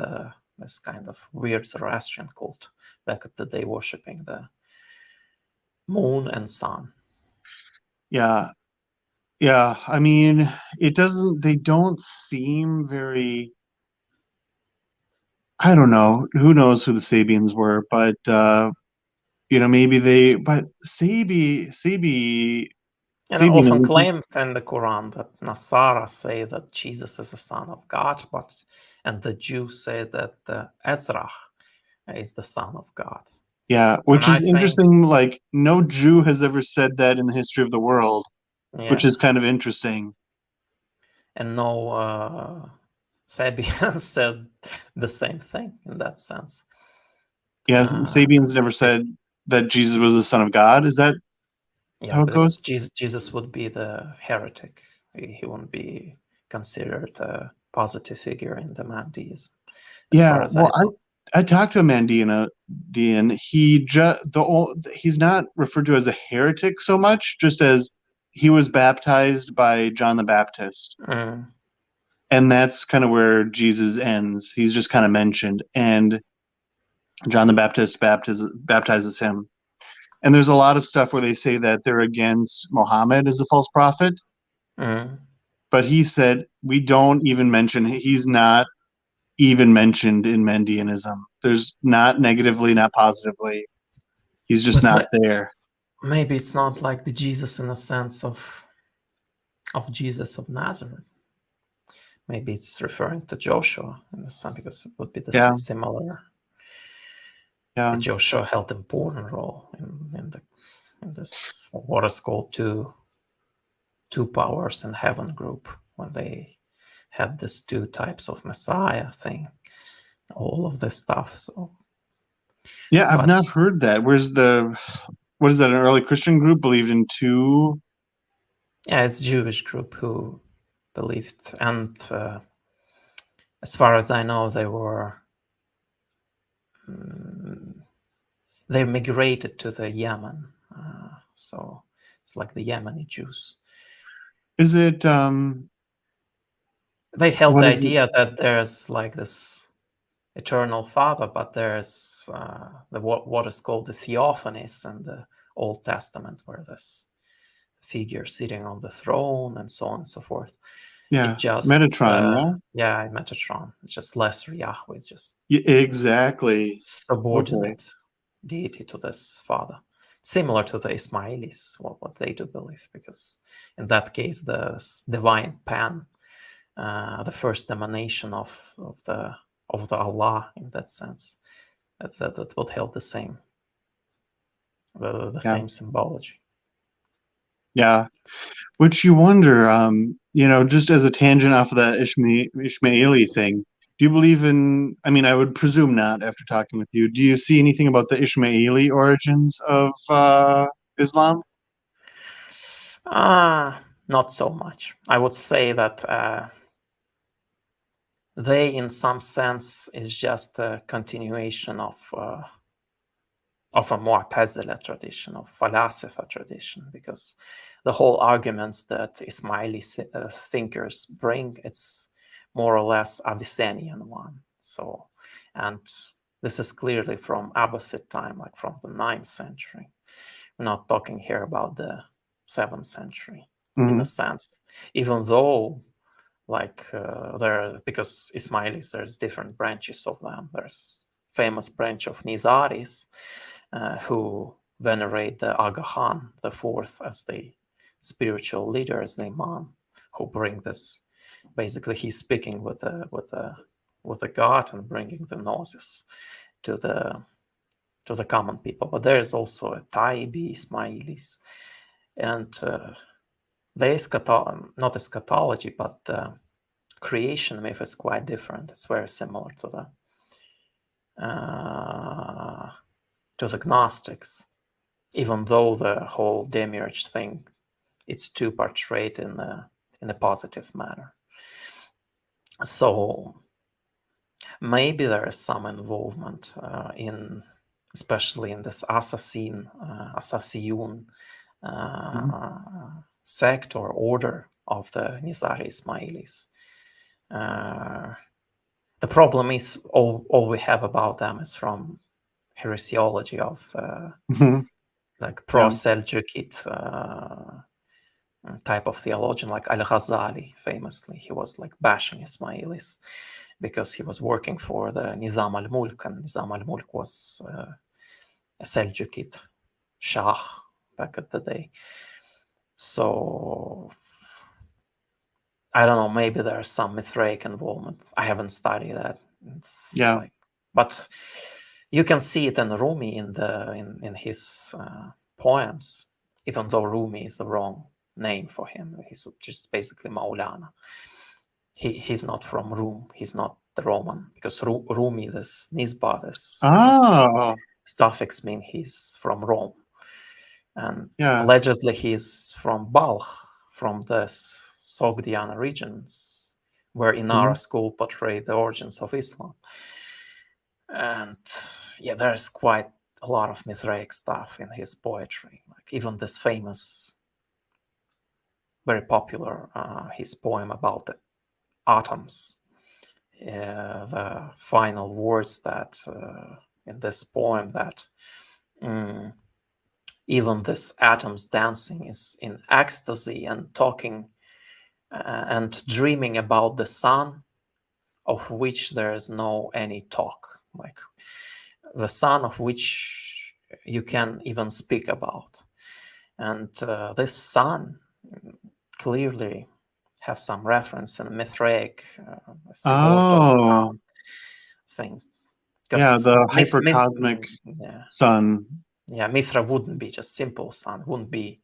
this kind of weird Zoroastrian cult back at the day worshipping the moon and sun. Yeah, yeah. I mean, it doesn't. They don't seem very. I don't know. Who knows who the Sabians were, but maybe they. But And Sabian often isn't. claimed in the Quran that Nasara say that Jesus is a son of God, and the Jews say that Ezra is the son of God. Yeah, And which I is think, interesting. Like, no Jew has ever said that in the history of the world, which is yeah, kind of interesting. and no Sabian said the same thing in that sense. Yeah, Uh, Sabians never be- said that Jesus was the Son of God. Is that yeah, how it goes? because Jesus would be the heretic. He wouldn't be considered a positive figure in the Mahdiism, as Yeah, far as I well, know. I talked to a Mandina, Dean. He's not referred to as a heretic so much, just as he was baptized by John the Baptist, Mm. and that's kind of where Jesus ends. He's just kind of mentioned, and John the Baptist baptizes him. And there's a lot of stuff where they say that they're against Muhammad as a false prophet, Mm. but he said we don't even mention, he's not even mentioned in Mandeanism. There's not negatively, not positively. He's just But not there. maybe it's not like the Jesus in a sense of Jesus of Nazareth. Maybe it's referring to Joshua in a sense because it would be the Yeah, similar. yeah, Joshua held an important role in this what is called two powers in heaven group when they had this two types of Messiah thing, all of this stuff. So, yeah. I've but not heard that. What is that? An early Christian group believed in two? yeah, it's Jewish group who believed, and as far as I know, they migrated to the Yemen. So it's like the Yemeni Jews. Is it They held what the is it? idea that there's like this eternal Father, but there's what is called the theophanies in the Old Testament, where this figure sitting on the throne and so on and so forth. It Yeah, just Metatron. Yeah, yeah, Metatron. It's just lesser Yahweh. It's just yeah, exactly. Okay. subordinate deity to this father, similar to the Ismailis, what they do believe, because in that case, the divine Pan, the first emanation of the Allah in that sense, that would hold the same Yeah. same symbology. Yeah. Which you wonder, just as a tangent off of that Ishmaeli thing, do you believe in, I mean, I would presume not after talking with you. Do you see anything about the Ishmaeli origins of Islam? Not so much. I would say that they, in some sense, is just a continuation of a Mu'tazila tradition, of Falasifa tradition, because the whole arguments that Ismaili thinkers bring, it's more or less Abyssinian one. So, and this is clearly from Abbasid time, like from the 9th century. We're not talking here about the 7th century, in a Hmm. sense, even though like because Ismailis, there's different branches of them. There's famous branch of Nizaris who venerate the Aga Khan the fourth as the spiritual leader, as the Imam, who bring this. Basically, he's speaking with the god and bringing the gnosis to the common people. But there is also a Taibi Ismailis, and the not eschatology, but creation myth is quite different. It's very similar to the Gnostics, even though the whole demiurge thing, it's too portrayed in a positive manner. So maybe there is some involvement especially in this Assassin, Assasiyun sect or order of the Nizari Ismailis. The problem is all we have about them is from heresiology of Hmm. like Yeah. pro-Seljuk type of theologian, like Al-Ghazali. Famously, he was like bashing Ismailis because he was working for the Nizam al-Mulk, and Nizam al-Mulk was a Seljukid Shah back at the day. So I don't know, maybe there's some Mithraic involvement. I haven't studied that. Yeah. But you can see it in Rumi in his poems, even though Rumi is the wrong name for him. He's just basically Maulana. He's not from Rum. He's not the Roman, because Rumi, this Nisba, this Oh, suffix mean he's from Rome, and yeah. allegedly he's from Balkh, from the Sogdiana regions, where Hmm. Inara school portrayed the origins of Islam. And yeah, there's quite a lot of Mithraic stuff in his poetry. Like even this famous, very popular, his poem about the atoms. The final words that in this poem that even this atoms dancing is in ecstasy and talking and dreaming about the sun, of which there is no any talk, like the sun of which you can even speak about. And this sun clearly have some reference in Mithraic, this immortal Oh, sun thing. yeah. Because The hypercosmic yeah, sun. yeah, Mithra wouldn't be just simple sun, wouldn't be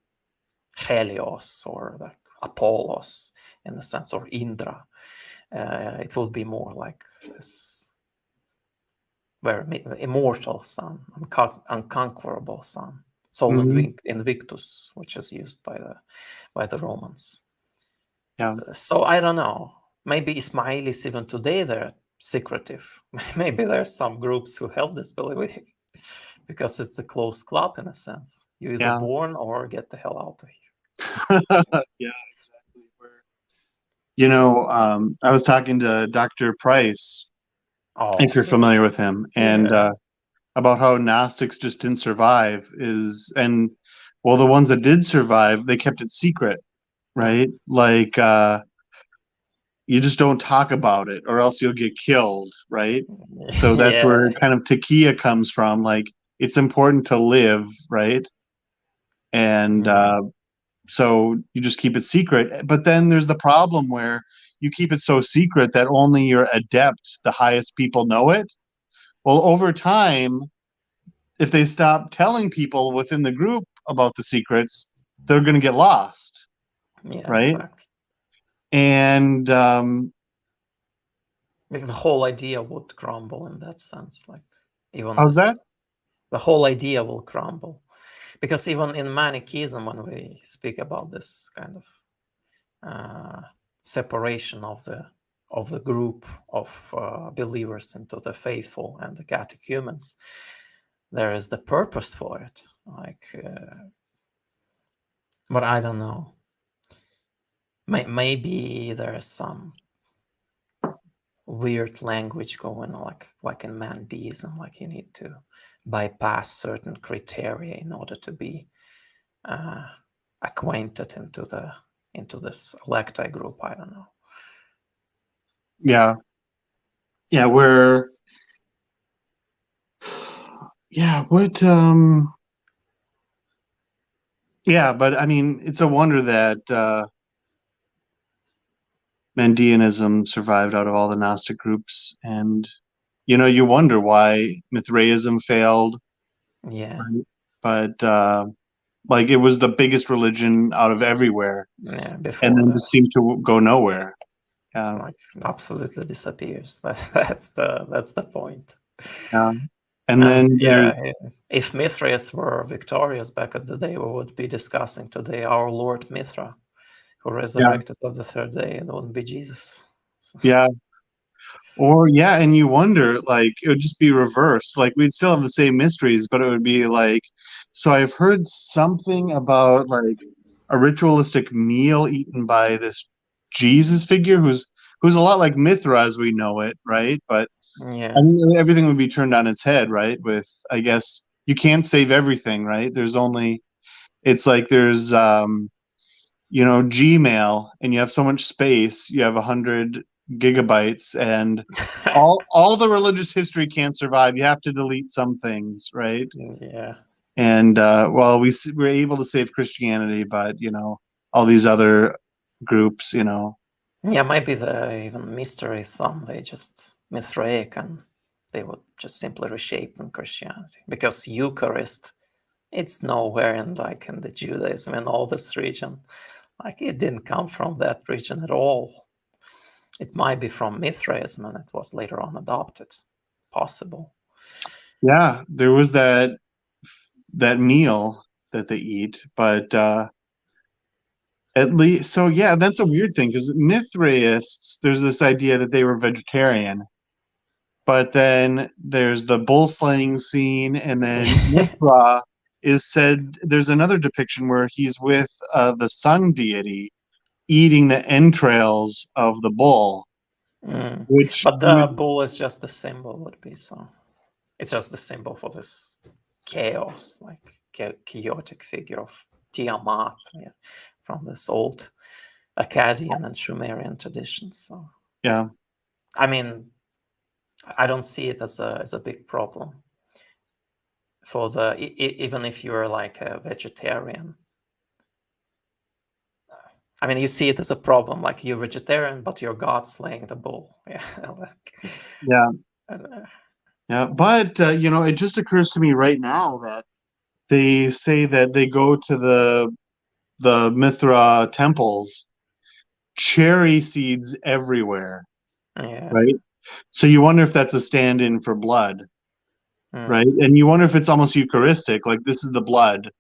Helios or like Apollos in the sense, or Indra. It would be more like this very immortal sun, unconquerable sun, Sol Hmm. Invictus, which is used by the Romans. Yeah. So I don't know. Maybe Ismailis even today they're secretive. Maybe there's some groups who held this belief because it's a closed club in a sense. You either Yeah. born or get the hell out of here. Yeah, exactly. I was talking to Dr. Price, if Oh you're familiar with him, and yeah, about how Gnostics just didn't survive and well, the ones that did survive, they kept it secret, right? Like you just don't talk about it or else you'll get killed, right? So that's yeah. where kind of Takia comes from. Like it's important to live, right? And Mm. so you just keep it secret. But then there's the problem where you keep it so secret that only your adept, the highest people, know it. Well, over time, if they stop telling people within the group about the secrets, they're going to get lost, Yeah, right? exactly. And Like the whole idea would crumble in that sense. Like even how's that? the whole idea will crumble. Because even in Manichaeism, when we speak about this kind of separation of the group of believers into the faithful and the catechumens, there is the purpose for it. But I don't know. Maybe there is some weird language going, like in Mandeism, like you need to bypass certain criteria in order to be acquainted into this electi group. I don't know. Yeah, yeah, what yeah, but I mean, it's a wonder that Mandeanism survived out of all the Gnostic groups, and you wonder why Mithraism failed, Yeah, right? But like it was the biggest religion out of everywhere, yeah. and Before then that, just seemed to go nowhere. Yeah, like absolutely disappears. That's the point. yeah. And And then there's yeah, if Mithras were victorious back at the day, we would be discussing today our Lord Mithra, who yeah, resurrected on the third day, and it wouldn't be Jesus. So, yeah. Or yeah, and you wonder, like, it would just be reversed. Like we'd still have the same mysteries, but it would be like, so I've heard something about like a ritualistic meal eaten by this Jesus figure who's a lot like Mithra as we know it, right? But I yeah, mean everything would be turned on its head, right? With I guess you can't save everything, right? There's only it's like there's Gmail, and you have so much space, you have 100 gigabytes, and all the religious history can't survive. You have to delete some things, right? yeah. And well, we're able to save Christianity, but all these other groups, Yeah, maybe the even mystery some they just Mithraic and they would just simply reshape them Christianity because Eucharist it's nowhere in the Judaism in all this region. Like it didn't come from that region at all. It might be from Mithraism and it was later on adopted. Possible. yeah, there was that meal that they eat, but at least so yeah, that's a weird thing because Mithraists, there's this idea that they were vegetarian. But then there's the bull slaying scene, and then Mithra is said. There's another depiction where he's with the sun deity eating the entrails of the bull, which But the bull is just a symbol would be so. It's just the symbol for this chaos, like chaotic figure of Tiamat, yeah, from this old Akkadian and Sumerian traditions. So, yeah, I mean, I don't see it as a big problem for even if you're like a vegetarian. I mean, you see it as a problem, like you're vegetarian, but you're God slaying the bull. Yeah, like, yeah, uh, yeah. But it just occurs to me right now that they say that they go to the Mithra temples, cherry seeds everywhere, yeah, right? So you wonder if that's a stand-in for blood, right? mm, And you wonder if it's almost Eucharistic, like this is the blood,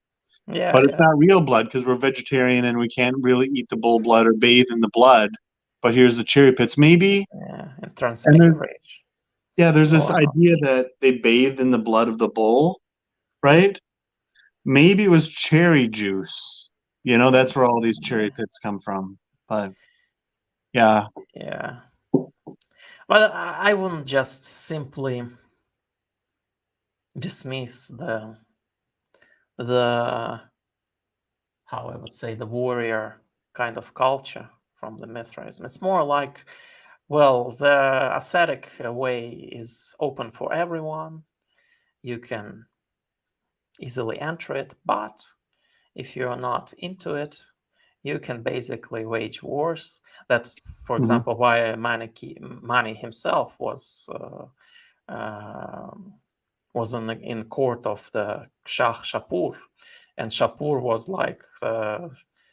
yeah, but it's yeah, not real blood because we're vegetarian and we can't really eat the bull blood or bathe in the blood. But here's the cherry pits, maybe. yeah, and And there's transfiguration. there's this Or not. idea that they bathed in the blood of the bull, right? Maybe it was cherry juice. That's where all these cherry Yeah, pits come from. But yeah, yeah. But I wouldn't just simply dismiss the how I would say the warrior kind of culture from the Mithraism. It's more like, well, the ascetic way is open for everyone. You can easily enter it, but if you're not into it, you can basically wage wars. That, for mhm, example, why Mani himself um was in court of the Shah Shapur and Shapur was like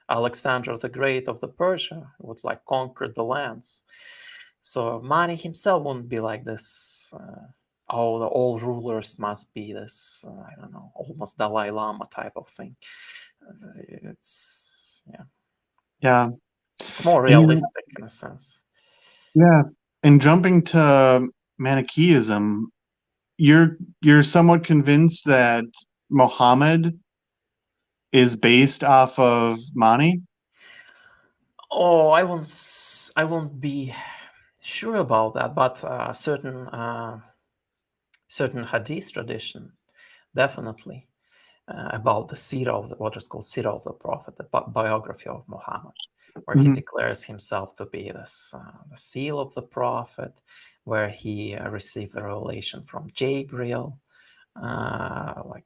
Alexander the Great of the Persia, who would like conquer the lands. So Mani himself wouldn't be like this. All rulers must be this. I don't know, almost Dalai Lama type of thing. It's Yeah. it's more And, realistic in a sense. yeah. And jumping to Manichaeism, you're somewhat convinced that Muhammad is based off of Mani? Oh, I won't be sure about that, but certain hadith tradition definitely about the seerah of what is called seerah of the Prophet, the biography of Muhammad, where he Mhm. declares himself to be this the seal of the Prophet, where he received the revelation from Gabriel, like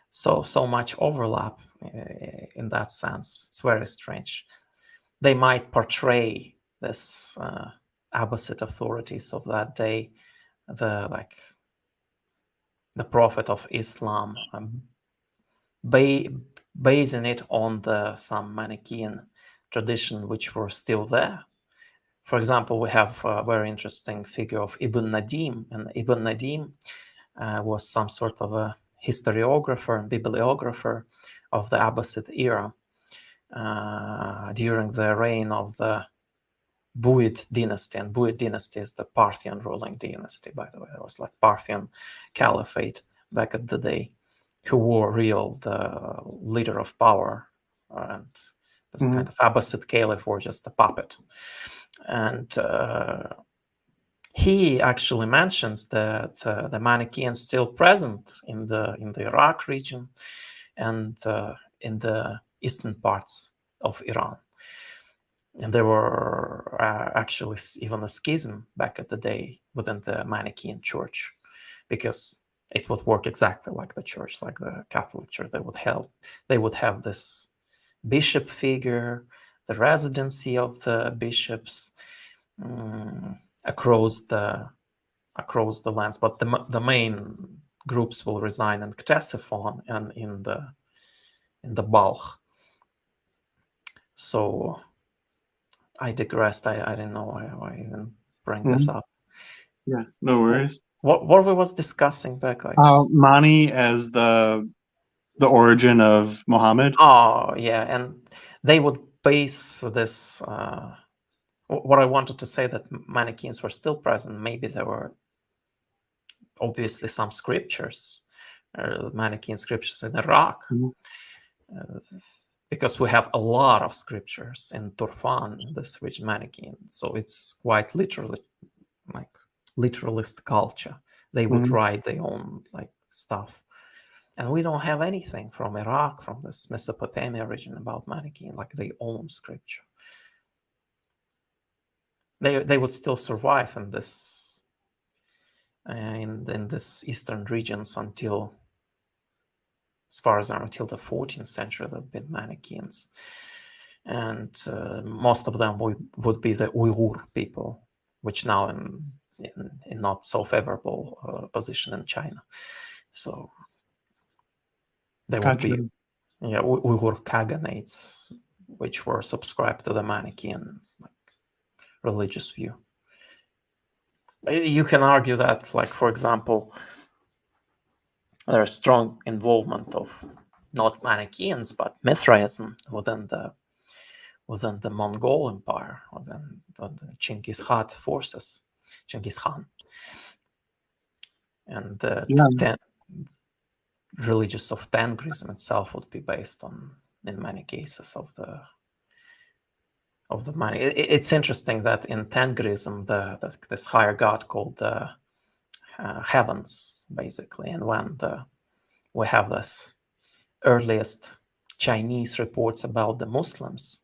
so much overlap in that sense. It's very strange. They might portray this Abbasid authorities of that day, the Prophet of Islam, basing it on some Manichaean tradition which were still there. For example, we have a very interesting figure of Ibn Nadim, and Ibn Nadim was some sort of a historiographer and bibliographer of the Abbasid era during the reign of the Buyid dynasty, and Buyid dynasty is the Parthian ruling dynasty, by the way. It was like Parthian caliphate back at the day, who were the leader of power, and this kind of Abbasid caliph were just a puppet. And he actually mentions that the Manichaeans still present in the Iraq region and in the eastern parts of Iran. And there were actually even a schism back at the day within the Manichaean Church, because it would work exactly like the church, like the Catholic Church. They would have this bishop figure, the residency of the bishops across the lands, but the main groups will reside in Ctesiphon and in the Balkh. So I digressed. I didn't know why I even bring this up. Yeah, no worries. What we was discussing back, like Mani as the origin of Muhammad. oh yeah, and they would base this. What I wanted to say, that Manichaeans were still present. Maybe there were obviously some scriptures, Manichaean scriptures in Iraq, because we have a lot of scriptures in Turfan, this rich Manichaean. So it's quite literally like literalist culture. They would write their own like stuff. And we don't have anything from Iraq, from this Mesopotamia region about Manichaean, like their own scripture. They would still survive in this in this eastern regions until, as far as I know, until the 14th century. There've been Manichaeans, and most of them would be the Uyghur people, which now in not so favorable position in China. So there would be Uyghur Khaganates, which were subscribed to the Manichaean religious view. You can argue that, like, for example, there's strong involvement of not Manichaeans but Mithraism within the Mongol Empire, within the Genghis Khan forces, Genghis Khan, and the religious of Tengrism itself would be based on, in many cases, of the money. It's interesting that in Tengrism, this higher god called the heavens, basically, and when we have this earliest Chinese reports about the Muslims,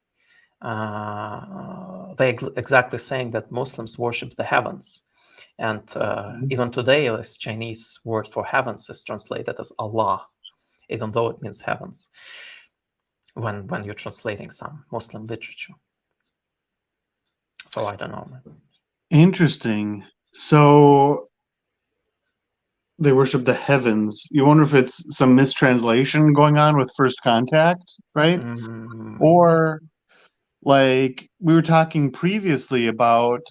they exactly saying that Muslims worship the heavens, and even today, this Chinese word for heavens is translated as Allah, even though it means heavens when you're translating some Muslim literature. So I don't know. Interesting. So they worship the heavens. You wonder if it's some mistranslation going on with first contact, right? Maybe. Or like we were talking previously about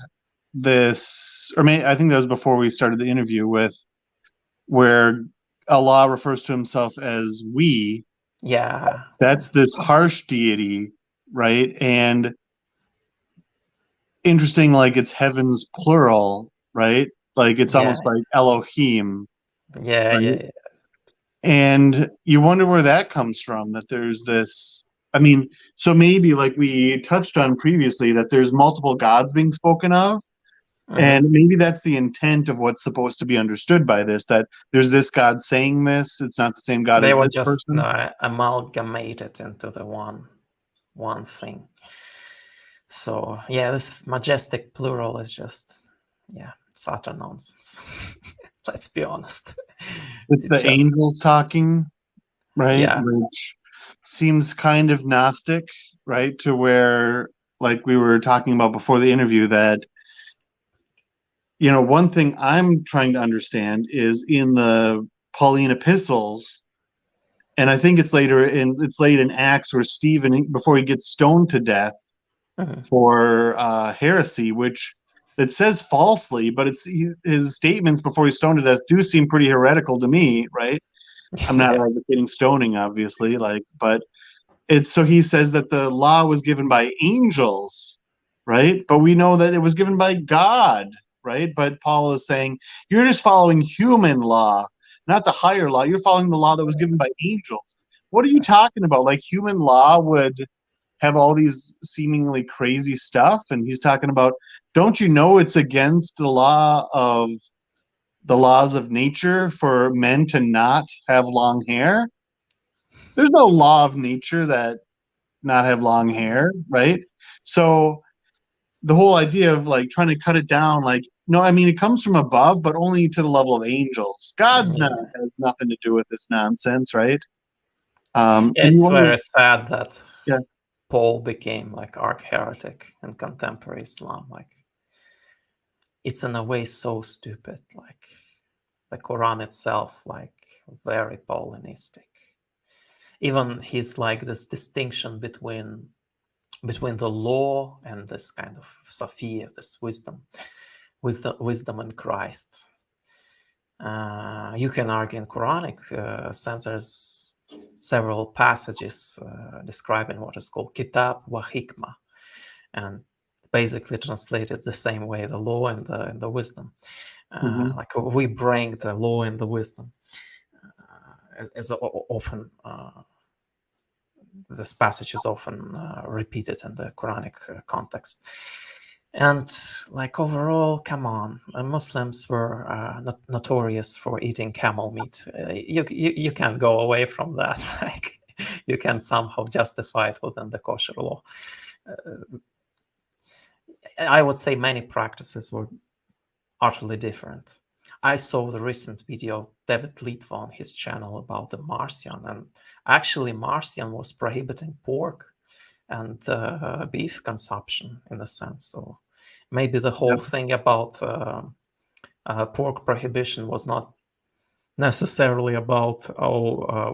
this, or I think that was before we started the interview with where Allah refers to himself as we. Yeah. That's this harsh deity, right? And interesting, like it's heavens plural, right? Like it's Yeah. almost like Elohim, Yeah. right? Yeah. And you wonder where that comes from, that there's this, I mean, so maybe like we touched on previously, that there's multiple gods being spoken of. Hmm. And maybe that's the intent of what's supposed to be understood by this, that there's this God saying this. It's not the same God They as were this just person. amalgamated into the one thing. So yeah, this majestic plural is just, yeah, it's utter nonsense. Let's be honest. It's It the just, angels talking, right? yeah. Which seems kind of Gnostic, right? To where, like we were talking about before the interview, that, one thing I'm trying to understand is in the Pauline epistles, and I think it's late in Acts where Stephen, before he gets stoned to death Mhm. for heresy, which it says falsely, but his statements before he's stoned to death do seem pretty heretical to me, right? I'm not Yeah. advocating stoning, obviously, but it's so he says that the law was given by angels, right? But we know that it was given by God, right? But Paul is saying you're just following human law, not the higher law. You're following the law that was given by angels. What are you talking about? Like human law would have all these seemingly crazy stuff, and he's talking about, don't you know it's against the laws of nature for men to not have long hair? There's no law of nature that not have long hair, right? So the whole idea of like trying to cut it down, like, no, I mean it comes from above, but only to the level of angels. God's not Yeah. has nothing to do with this nonsense, right? And you It's wonder, very sad that yeah, Paul became like arch heretic in contemporary Islam. Like, it's in a way so stupid. Like the Quran itself, like very Paulinistic. Even he's like this distinction between the law and this kind of Sophia, this wisdom, with the wisdom in Christ. You can argue in Quranic sense there's several passages describing what is called kitab wa hikmah, and basically translated the same way, the law and the wisdom. mhm. Like we bring the law and the wisdom as often this passage is often repeated in the Quranic context. And like overall, come on, Muslims were notorious for eating camel meat. You can't go away from that. Like you can somehow justify it within the kosher law. I would say many practices were utterly different. I saw the recent video of David Litva on his channel about the Marcion, and actually Marcion was prohibiting pork and beef consumption in a sense. So maybe the whole Yep. thing about pork prohibition was not necessarily about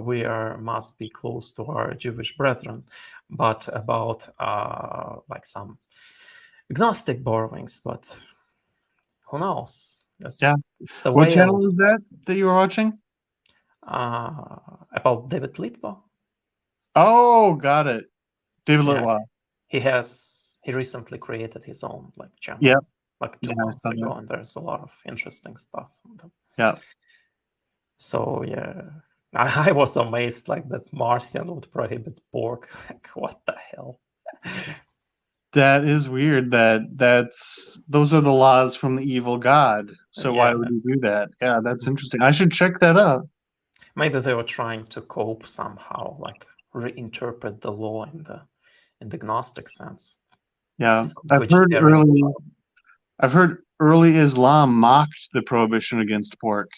we must be close to our Jewish brethren, but about like some Gnostic borrowings. But who knows? Yeah. It's the What way of channel is that you were watching? about David Litva. Oh, got it. David Yeah, Litwell. he recently created his own like Yep. channel like Yeah, two I months saw that. ago, and there's a lot of interesting stuff. Yeah. So yeah, I was amazed like that Marcion would prohibit pork. Like what the hell? That is weird those are the laws from the evil god. So why Yeah, would you do that? Yeah, that's interesting. I should check that out. maybe they were trying to cope somehow, like reinterpret the law in the Gnostic sense, Yeah. some vegetarian Early style. I've heard early Islam mocked the prohibition against pork.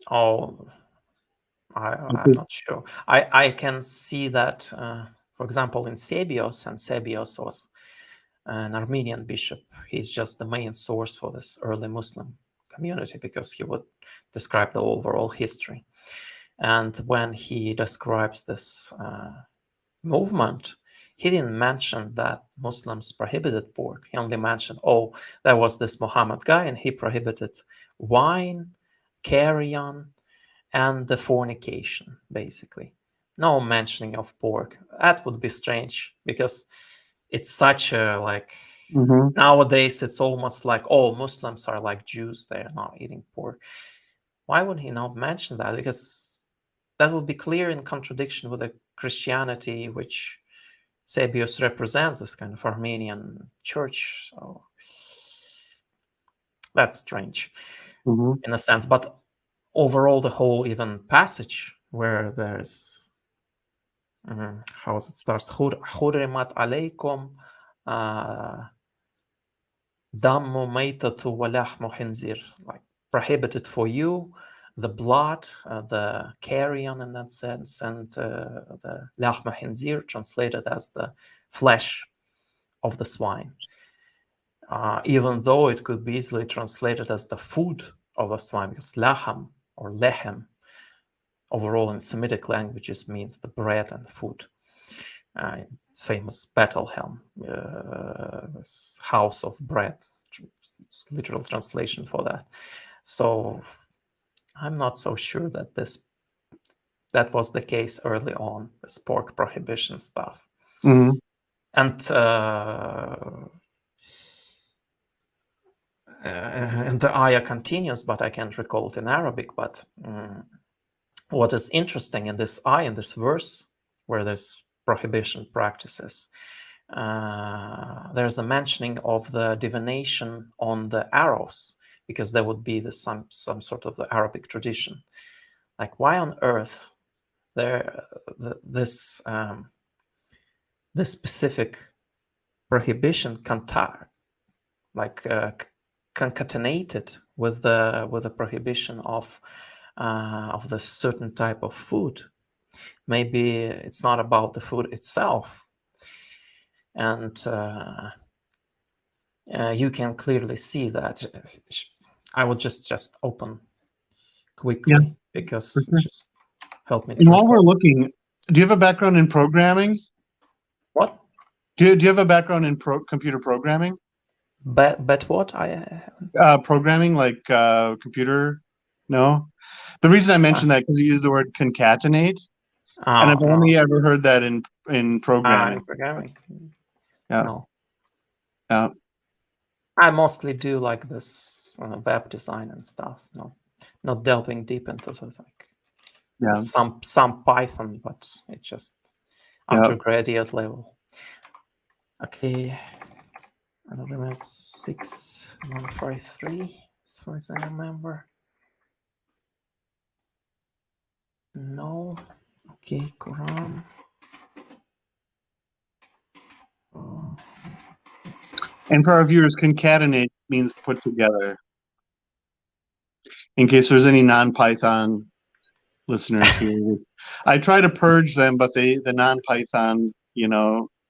Oh, I'm not sure. I can see that, for example, in Sebios, and Sebios was an Armenian bishop. He's just the main source for this early Muslim community, because he would describe the overall history. And when he describes this movement, he didn't mention that Muslims prohibited pork. He only mentioned, oh, there was this Muhammad guy and he prohibited wine, carrion, and the fornication, basically. No mentioning of pork. That would be strange, because it's such a, like, nowadays it's almost like, oh, Muslims are like Jews, they're not eating pork. Why would he not mention that? Because that would be clear in contradiction with the Christianity which Sebius represents, this kind of Armenian church. So that's strange in a sense. But overall, the whole even passage where there's, how it starts, حُرِمَتْ عَلَيْكُمْ دَمُّ مَيْتَةُ وَلَحْمُ خِنْزِيرٍ, like prohibited for you the blood, the carrion in that sense, and the لحم خنزير, translated as the flesh of the swine. Even though it could be easily translated as the food of the swine, because laham or lehem overall in Semitic languages means the bread and food. Famous Bethlehem, house of bread, it's literal translation for that. So I'm not so sure that that was the case early on, this pork prohibition stuff. And the ayah continues, but I can't recall it in Arabic. But what is interesting in this ayah, in this verse, where there's prohibition practices, there's a mentioning of the divination on the arrows, because there would be some sort of the Arabic tradition. Like, why on earth this specific prohibition concatenated with the prohibition of the certain type of food? Maybe it's not about the food itself, and you can clearly see that. I will just open quickly, because it just helped me. And while we're looking, do you have a background in programming? What? Do you have a background in computer programming? But what? Programming, like computer? No. The reason I mentioned that because you use the word concatenate, and I've only ever heard that in programming. Yeah. No. Yeah. I mostly do like this web design and stuff. No, not delving deep into the, like, some Python, but it's just undergraduate level. Okay. I don't remember, 6153 as far as I remember. No. Okay, Quran. And for our viewers, concatenate means put together. In case there's any non-Python listeners here, I try to purge them, but the non-Python,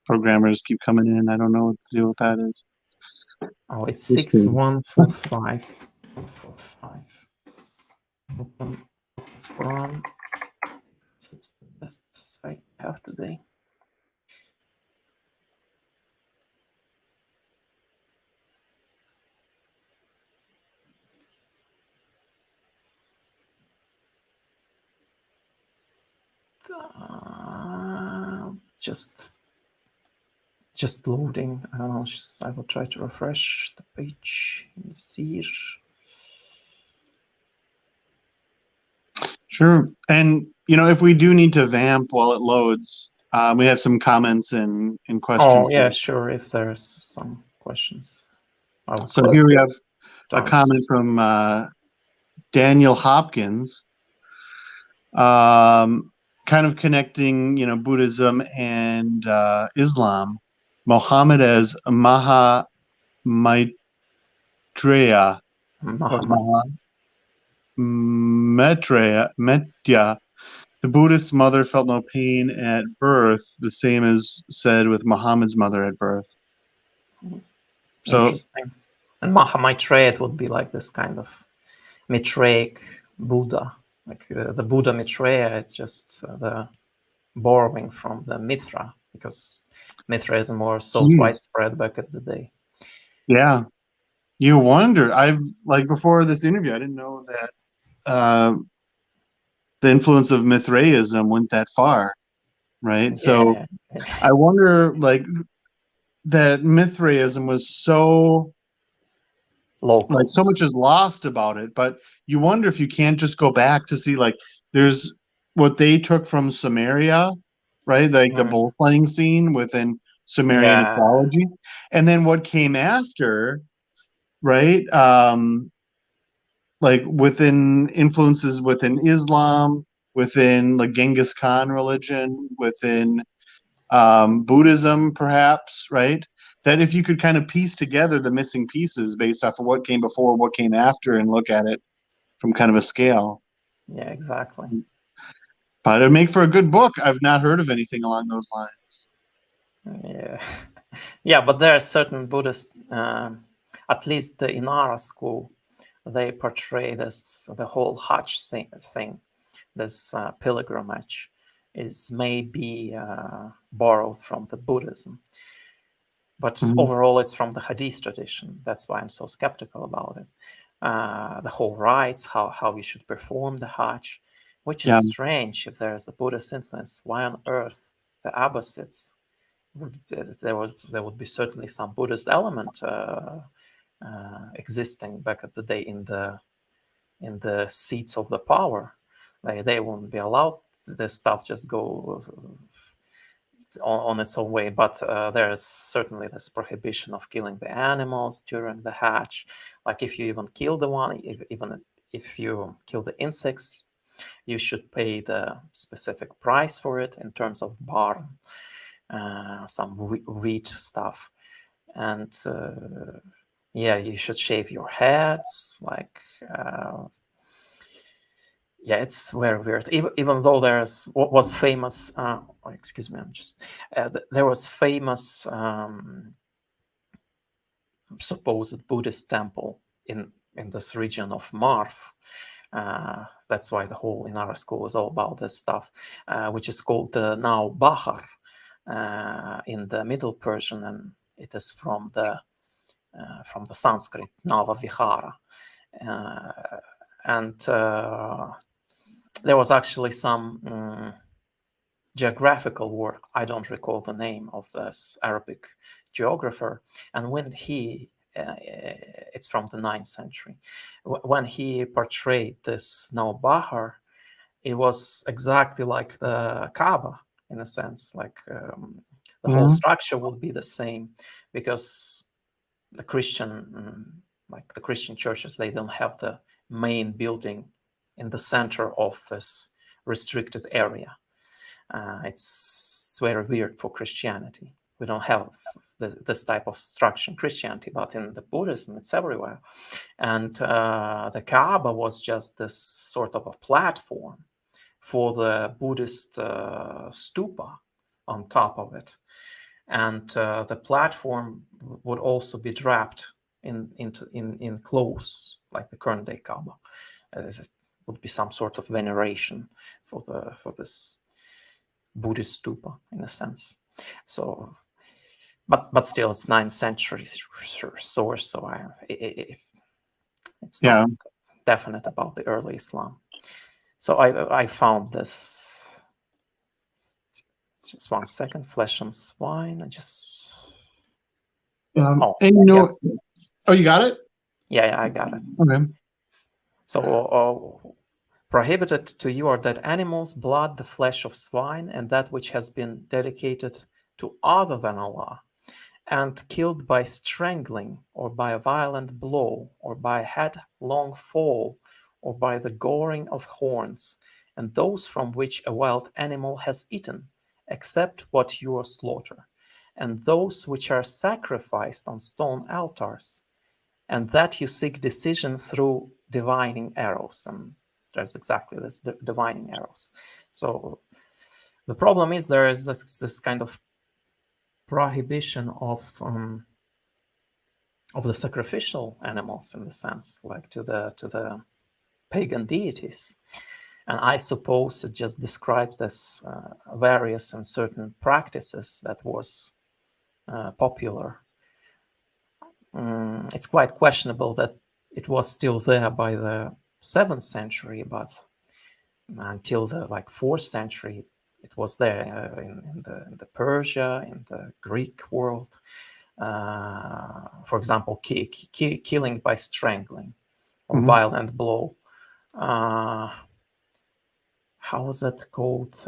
programmers keep coming in. I don't know what to do with that is. Oh, it's 6145. 45. Open Quran. It's the best site I have today. Just loading. I don't know. I will try to refresh the page. See. Sure. And if we do need to vamp while it loads, we have some comments and questions. Oh yeah, sure. If there's some questions. So here we have a comment from Daniel Hopkins, kind of connecting, Buddhism and Islam. Muhammad as Maha Maitreya, Metya. The Buddhist mother felt no pain at birth, the same as said with Muhammad's mother at birth. So interesting. And Maha Maitreya would be like this kind of Mitraic Buddha, like the Buddha Maitreya. It's just the borrowing from the Mithra, because Mithraism was so Jeez. widespread back at the day. Yeah. You wonder. I've like before this interview, I didn't know that the influence of Mithraism went that far, right? So Yeah, I wonder like that Mithraism was so like local. so much is lost about it, but you wonder if you can't just go back to see like there's what they took from Sumeria, right? Like the Mm. bull slaying scene within Sumerian Yeah, mythology, and then what came after, right? Like within influences within Islam, within like Genghis Khan religion, within Buddhism, perhaps, right? That if you could kind of piece together the missing pieces based off of what came before, what came after, and look at it from kind of a scale. yeah, exactly. But it'd make for a good book. I've not heard of anything along those lines. Yeah, yeah, but there are certain Buddhist, at least the Inara school, they portray this the whole Hajj thing, this pilgrimage, is maybe borrowed from the Buddhism, but Mhm. overall it's from the Hadith tradition. That's why I'm so skeptical about it. The whole rites, how you should perform the Hajj, which is Yeah. strange if there's a Buddhist influence. Why on earth the Abbasids there would be certainly some Buddhist element existing back at the day in the seats of the power. They wouldn't be allowed this stuff just go on its own way. But there is certainly this prohibition of killing the animals during the hatch. Like if you even kill the one, even if you kill the insects, you should pay the specific price for it in terms of bar, some wheat stuff, and yeah, you should shave your heads. Like, yeah, it's very weird. Even though there's what was famous. Oh, excuse me, I'm just there was famous supposed Buddhist temple in this region of Marv. That's why the whole Inara school is all about this stuff, which is called now Bahar in the Middle Persian, and it is from the Sanskrit Nava Vihara, and there was actually some geographical word. I don't recall the name of this Arabic geographer, and when he it's from the 9th century. When he portrayed this Nawbahar, it was exactly like the Kaaba in a sense. Like the whole Mhm. structure would be the same, because the like the Christian churches, they don't have the main building in the center of this restricted area. It's very weird for Christianity. We don't have this type of structure in Christianity, but in the Buddhism, it's everywhere. And the Kaaba was just this sort of a platform for the Buddhist stupa on top of it. And the platform would also be draped in clothes, like the current day Kaaba. It would be some sort of veneration for this Buddhist stupa in a sense. So, but still, it's 9th century source, so it's not Yeah. definite about the early Islam. So I found this. Just 1 second. Flesh and swine. I just oh And you know, yes, oh, you got it? yeah, I got it. Okay. So prohibited to you are dead animals, blood, the flesh of swine, and that which has been dedicated to other than Allah, and killed by strangling, or by a violent blow, or by a headlong fall, or by the goring of horns, and those from which a wild animal has eaten, except what you slaughter, and those which are sacrificed on stone altars, and that you seek decision through divining arrows. And there's exactly this divining arrows. So the problem is there is this kind of prohibition of the sacrificial animals, in the sense, like to the pagan deities. And I suppose it just described this various and certain practices that was popular. It's quite questionable that it was still there by the 7th century, but until the 4th century, it was there in the Persia, in the Greek world. For example, killing by strangling or violent blow. How was that called?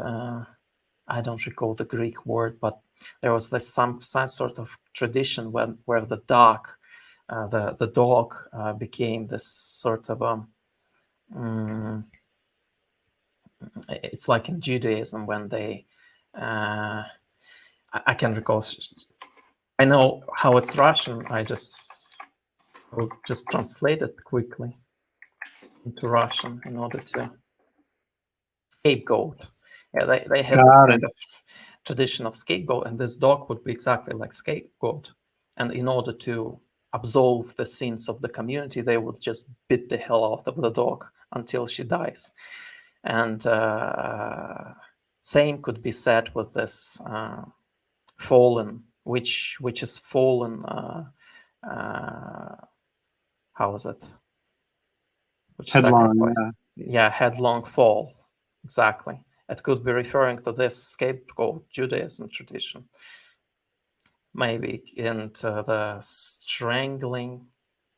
I don't recall the Greek word, but there was some sort of tradition where the dog became this sort of it's like in Judaism when they I can recall. I know how it's Russian. Will just translate it quickly into Russian in order to scapegoat. Yeah, they have this kind of tradition of scapegoat, and this dog would be exactly like scapegoat. And in order to absolve the sins of the community, they would just beat the hell out of the dog until she dies. And same could be said with this fallen, which is fallen. How is it? Which headlong, headlong fall. Exactly. It could be referring to this scapegoat Judaism tradition. Maybe, and the strangling,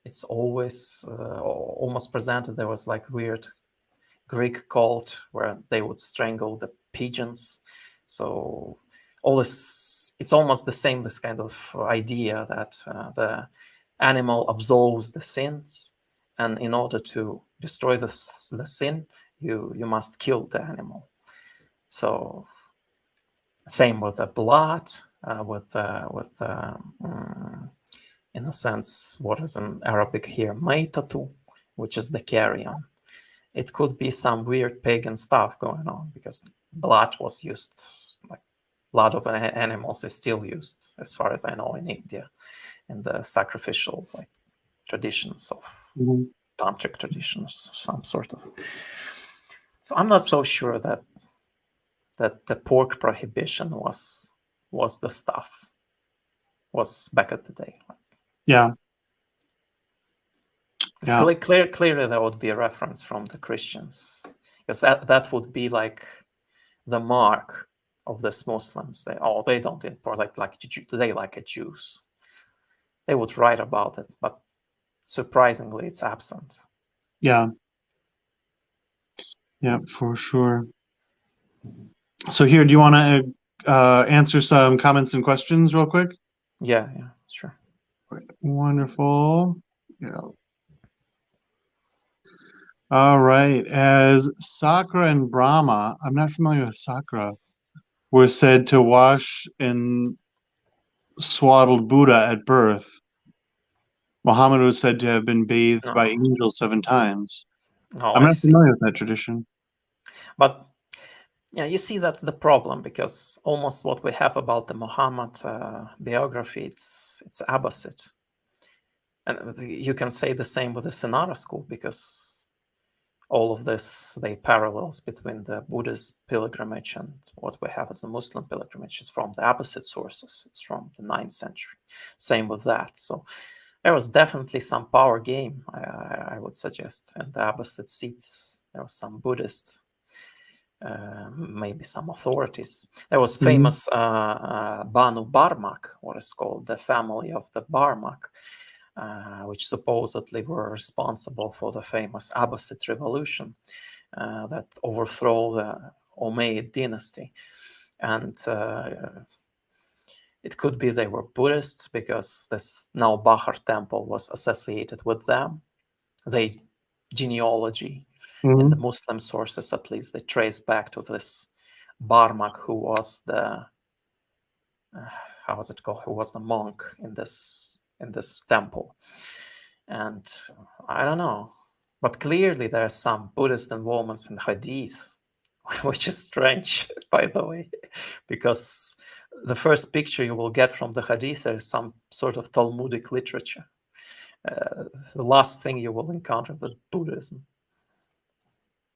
it's always almost presented. There was like weird Greek cult where they would strangle the pigeons. So all this, it's almost the same, this kind of idea that the animal absolves the sins, and in order to destroy the sin, you must kill the animal. So same with the blood, in a sense, what is in Arabic here, maitatu, which is the carrion. It could be some weird pagan stuff going on because blood was used, like blood of animals is still used, as far as I know, in India, in the sacrificial traditions of tantric traditions, some sort of. So I'm not so sure that the pork prohibition was the stuff, was back at the day. Yeah. Clearly there would be a reference from the Christians, because that would be like the mark of this Muslims. They don't import they like a Jews. They would write about it, but surprisingly it's absent. Yeah, for sure. So here, do you want to answer some comments and questions real quick? Yeah, sure. Wonderful. Yeah. All right. As Sakra and Brahma, I'm not familiar with Sakra, were said to wash in swaddled Buddha at birth, Muhammad was said to have been bathed by angels 7 times. I'm not familiar with that tradition. But yeah, you see, that's the problem, because almost what we have about the Muhammad biography, it's Abbasid. And you can say the same with the Sinara school, because all of this, they parallels between the Buddhist pilgrimage and what we have as a Muslim pilgrimage is from the Abbasid sources. It's from the 9th century. Same with that. So there was definitely some power game, I would suggest. And the Abbasid seats, there was some Buddhist, maybe some authorities. There was famous Banu Barmak, what is called the family of the Barmak, which supposedly were responsible for the famous Abbasid revolution that overthrew the Umayyad dynasty. And it could be they were Buddhists, because this now Bahar temple was associated with them. They genealogy in the Muslim sources, at least, they trace back to this Barmak, who was the how was it called? Who was the monk in this temple. And I don't know, but clearly there are some Buddhist involvements in Hadith, which is strange, by the way, because the first picture you will get from the Hadith is some sort of Talmudic literature. The last thing you will encounter with Buddhism.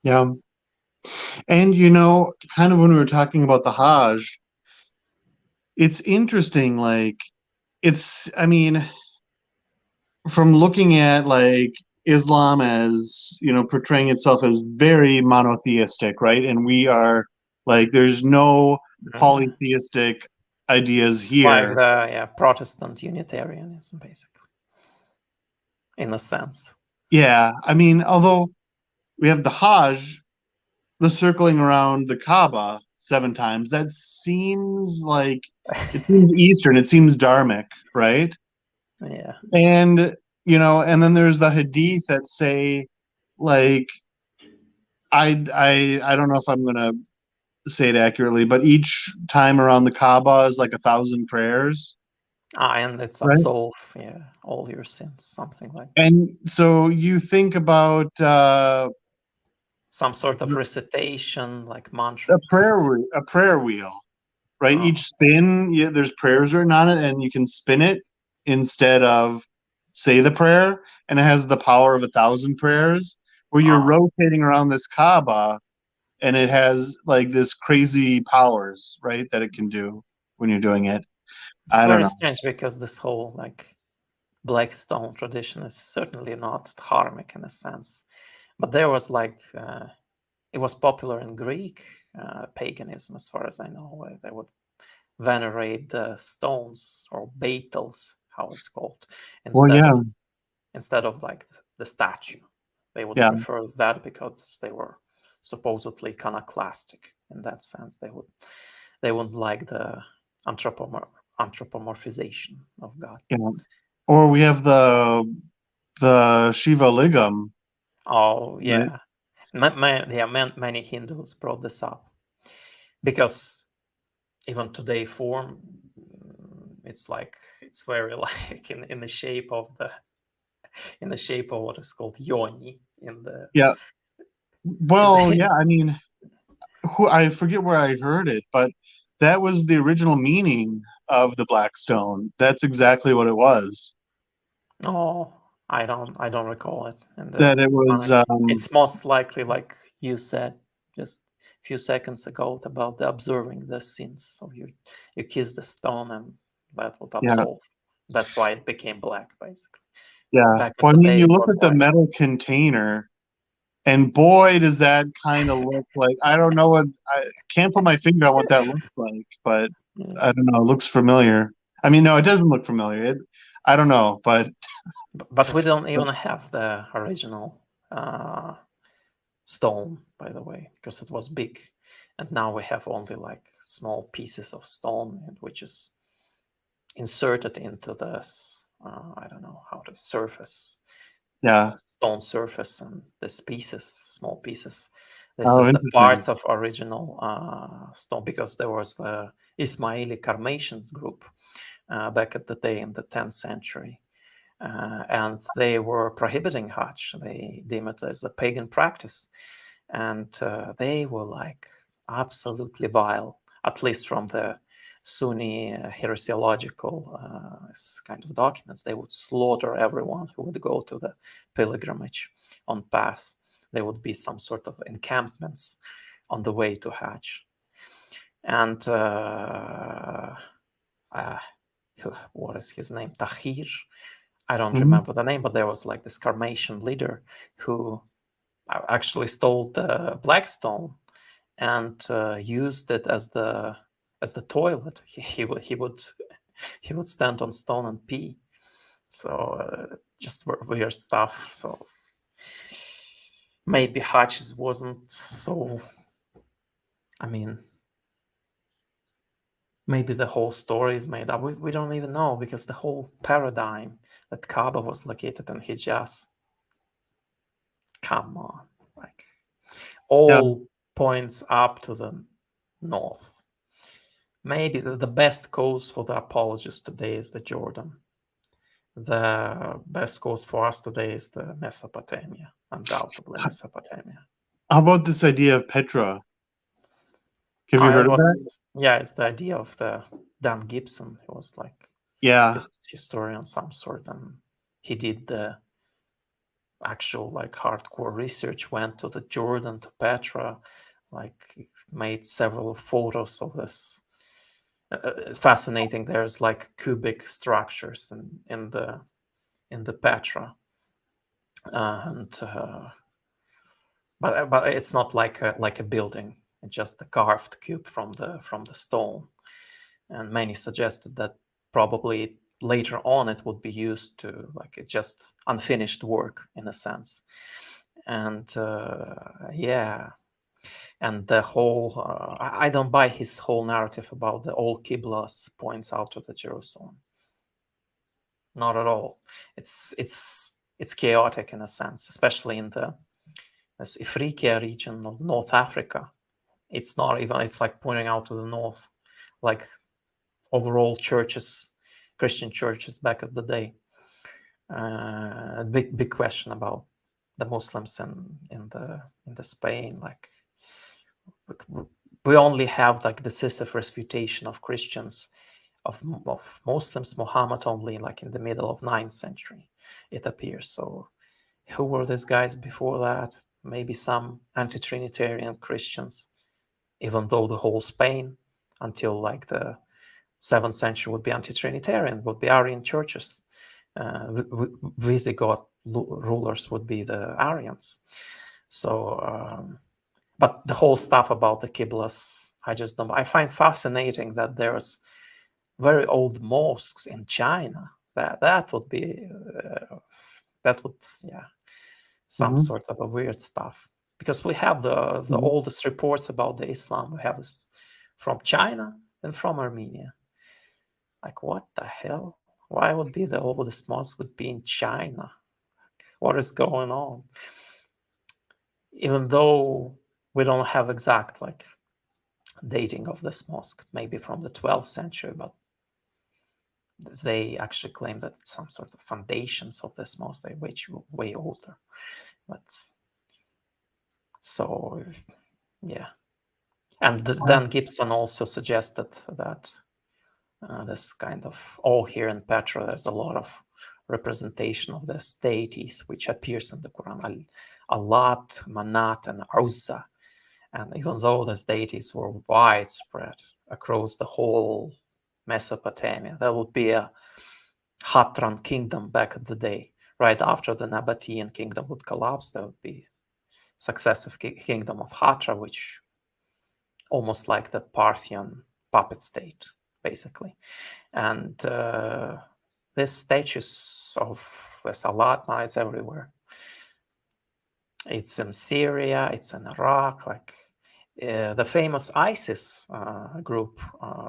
Yeah. And kind of when we were talking about the Hajj, it's interesting, like I mean, from looking at like Islam as, portraying itself as very monotheistic, right? And we are like, there's no Yeah. polytheistic ideas It's like here. the Protestant Unitarianism, basically, in a sense. Yeah. I mean, although we have the Hajj, the circling around the Kaaba 7 times, that seems like it seems Eastern, it seems dharmic, right? Yeah. And and then there's the hadith that say, like, I don't know if I'm gonna say it accurately, but each time around the Kaaba is like 1,000 prayers, And it's right? absolve, all your sins, something like And so you think about some sort of recitation, like a mantra. prayer wheel, right? Oh, Each spin, there's prayers written on it, and you can spin it instead of say the prayer, and it has the power of 1,000 prayers, where you're oh, rotating around this Kaaba, and it has like this crazy powers, right, that it can do when you're doing it. it's I don't very know. strange because this whole black stone tradition is certainly not dharmic in a sense, but there was it was popular in Greek paganism, as far as I know, where they would venerate the stones or beetles, how it's called, Well, instead yeah, of like the statue. They would yeah, prefer that because they were supposedly iconoclastic in that sense. They wouldn't like the anthropomorphization of God. yeah. Or we have the Shiva Ligam, Oh right? yeah, many Hindus brought this up because even today form it's very like in the shape of what is called yoni in the Yeah. in Well, the yeah. I mean, I forget where I heard it, but that was the original meaning of the black stone. That's exactly what it was. oh, I don't recall it in the That it was, Quranic. It's most likely like you said just a few seconds ago about the observing the sins. So you kiss the stone and that would yeah, absolve. That's why it became black, basically. yeah. Back in Well, I the mean, day, you it look was at the white. metal container, and boy, does that kind of look like, I don't know what, I can't put my finger on what that looks like, but Yeah. I don't know. It looks familiar. I mean, no, it doesn't look familiar. I don't know, but But we don't even have the original uh, stone, by the way, because it was big, and now we have only like small pieces of stone, which is inserted into this. I don't know how to surface yeah. the stone surface, and these pieces, small pieces. This Oh, is the interesting. parts of original stone because there was the Ismaili Carmatians group back at the day in the 10th century. And they were prohibiting Hajj. They deemed it as a pagan practice. And they were like absolutely vile, at least from the Sunni heresiological kind of documents. They would slaughter everyone who would go to the pilgrimage on path. There would be some sort of encampments on the way to Hajj. And what is his name? Tahir. I don't Mhm. remember the name, but there was like this Carmatian leader who actually stole the Blackstone and used it as the toilet. He would stand on stone and pee. So just weird stuff. So maybe Hutchins wasn't so. I mean, maybe the whole story is made up. We don't even know because the whole paradigm that Kaaba was located in Hijaz. Come on, like Yeah. all points up to the north. Maybe the best cause for the apologists today is the Jordan. The best cause for us today is the Mesopotamia, undoubtedly Mesopotamia. How about this idea of Petra? Have you heard of that? It's the idea of the Dan Gibson. He was like Yeah. historian some sort, and he did the actual like hardcore research, went to the Jordan, to Petra, like made several photos of this. It's fascinating. There's like cubic structures in the Petra, and but it's not like a building. It's just a carved cube from the stone. And many suggested that probably later on it would be used to, like, it's just unfinished work in a sense. And yeah, and the whole I don't buy his whole narrative about the all Qiblas points out to the Jerusalem. Not at all. It's chaotic in a sense, especially in this Ifriqiya region of North Africa. It's not even, it's like pointing out to the north, like overall churches, Christian churches back of the day. Big question about the Muslims in the Spain. Like we only have like decisive refutation of Christians, of Muslims, Muhammad only like in the middle of 9th century, it appears. So who were these guys before that? Maybe some anti-Trinitarian Christians, even though the whole Spain until like the 7th century would be anti-Trinitarian, would be Arian churches. Visigoth rulers would be the Arians. So, but the whole stuff about the Qiblas, I just don't. I find fascinating that there's very old mosques in China. That would be some sort of a weird stuff, because we have the oldest reports about the Islam we have is from China and from Armenia. Like, what the hell? Why would be the oldest mosque would be in China? What is going on? Even though we don't have exact like dating of this mosque, maybe from the 12th century, but they actually claim that some sort of foundations of this mosque they way older. But so yeah, and then Gibson also suggested that this kind of here in Petra, there's a lot of representation of the deities which appears in the Quran, Allat, Manat, and Uzza. And even though these deities were widespread across the whole Mesopotamia, there would be a Hatran kingdom back in the day. Right after the Nabatean kingdom would collapse, there would be successive kingdom of Hatra, which almost like the Parthian puppet state, basically. And these statues of the Salatma is everywhere. It's in Syria, it's in Iraq, like the famous ISIS group,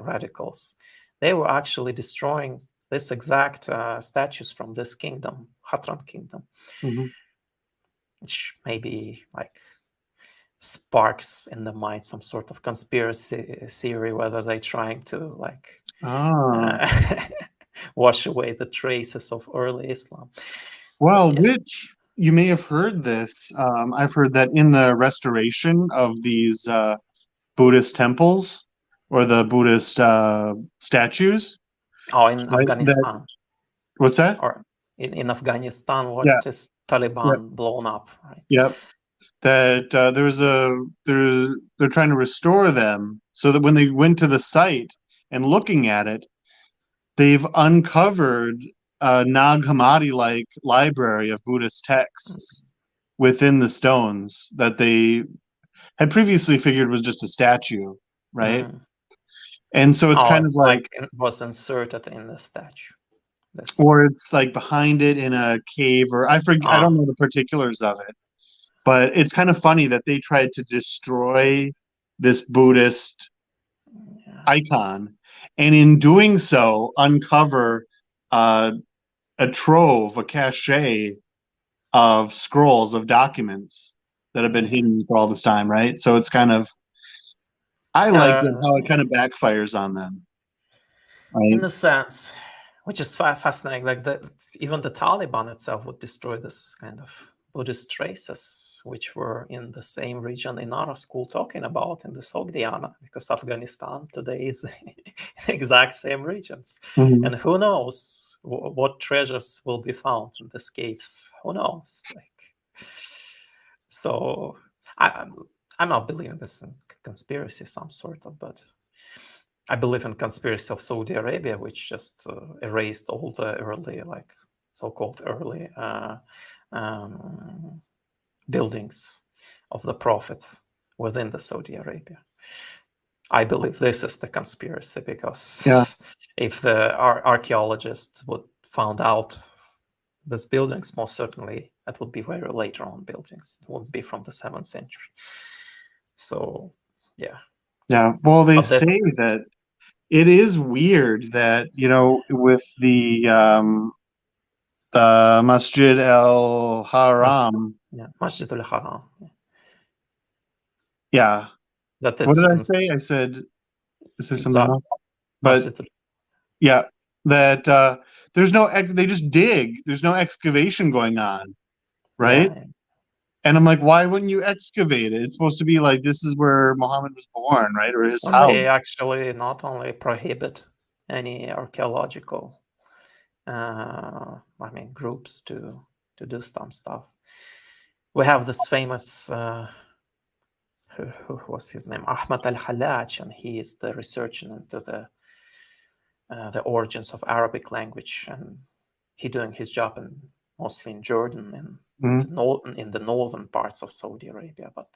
radicals, they were actually destroying this exact statues from this kingdom, Hatran kingdom, which maybe like sparks in the mind some sort of conspiracy theory, whether they're trying to like wash away the traces of early Islam. Well, which you may have heard this. I've heard that in the restoration of these Buddhist temples or the Buddhist statues. In Right, Afghanistan. What's that? Or in Afghanistan, what is Taliban blown up, right? Yep. That they're trying to restore them so that when they went to the site and looking at it, they've uncovered a Nag Hammadi-like library of Buddhist texts within the stones that they had previously figured was just a statue, right? And so it's kind of like it was inserted in the statue. Or it's like behind it in a cave, or I forget, I don't know the particulars of it. But it's kind of funny that they tried to destroy this Buddhist icon, and in doing so, uncover a trove, a cache of scrolls, of documents that have been hidden for all this time, right? So it's kind of, I like how it kind of backfires on them. Right? In a sense, which is fascinating. Like even the Taliban itself would destroy this kind of Buddhist traces, which were in the same region in our school talking about in the Sogdiana, because Afghanistan today is the exact same regions. And who knows what treasures will be found in these caves? Who knows? Like, So I'm not believing this in conspiracy, some sort of, but I believe in conspiracy of Saudi Arabia, which just erased all the early, like so-called early buildings of the Prophet within the Saudi Arabia. I believe this is the conspiracy because if the archaeologists would found out these buildings, most certainly it would be very later on buildings. It wouldn't be from the 7th century. So, yeah. Yeah. Well, they But this, say that it is weird that, with the Masjid al-Haram. Masjid al-Haram. Yeah. That What it's did I in say? I said something exact else. But Masjid. yeah, that there's no they just dig. There's no excavation going on, right? Yeah. And I'm like, why wouldn't you excavate it? It's supposed to be like this is where Muhammad was born, right? Or his Well, they house. actually not only prohibit any archaeological, groups to do some stuff. We have this famous, who was his name? Ahmad al-Hallaj, and he is the researcher into the origins of Arabic language, and he doing his job mostly in Jordan and in the northern parts of Saudi Arabia, but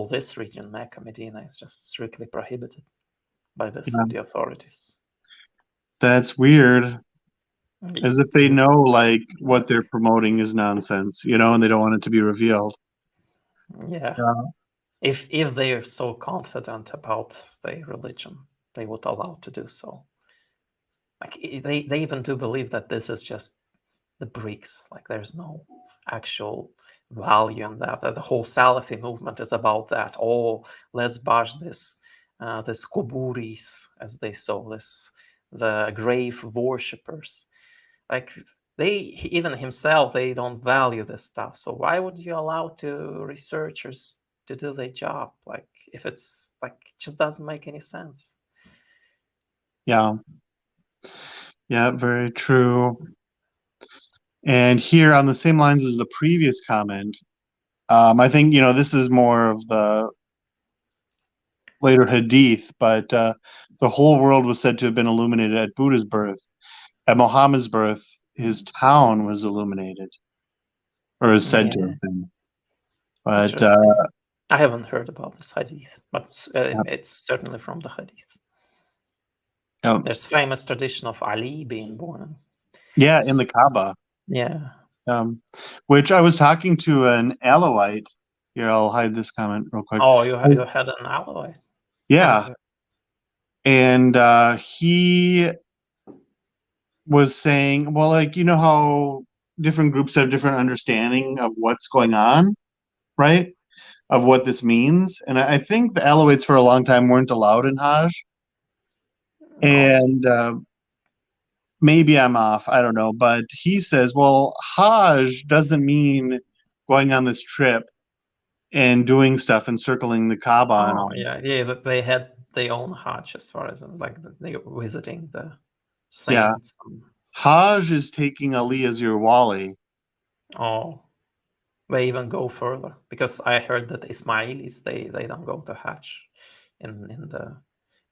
this region, Mecca, Medina, is just strictly prohibited by the Saudi authorities. That's weird. As if they know like what they're promoting is nonsense, and they don't want it to be revealed. Yeah. If they are so confident about their religion, they would allow to do so. Like they even do believe that this is just the bricks. Like there's no actual value in that. That the whole Salafi movement is about that. Oh, let's bash this kuburis, as they saw this, the grave worshippers. Like even himself, they don't value this stuff. So why would you allow to researchers to do their job? Like if it's like it just doesn't make any sense. Yeah. Yeah, very true. And here on the same lines as the previous comment, I think, this is more of the later hadith, but the whole world was said to have been illuminated at Buddha's birth. At Muhammad's birth, his town was illuminated, or is said to Yeah, have been. But interesting. I haven't heard about this hadith, but yeah, it's certainly from the hadith. yeah, There's famous tradition of Ali being born. yeah, in the Kaaba. Yeah. Which I was talking to an Alawite. Here, I'll hide this comment real quick. Oh, you had an ally. Yeah, and he was saying, well, like, how different groups have different understanding of what's going on, right? Of what this means. And I think the Alawites for a long time weren't allowed in Hajj. Oh. And maybe I'm off, I don't know. But he says, well, Hajj doesn't mean going on this trip and doing stuff and circling the Kaaba and all. Oh, yeah. That they had their own Hajj as far as like they were visiting the Yeah. saints. Hajj is taking Ali as your wali. Oh, they even go further because I heard that Ismailis they don't go to Hajj in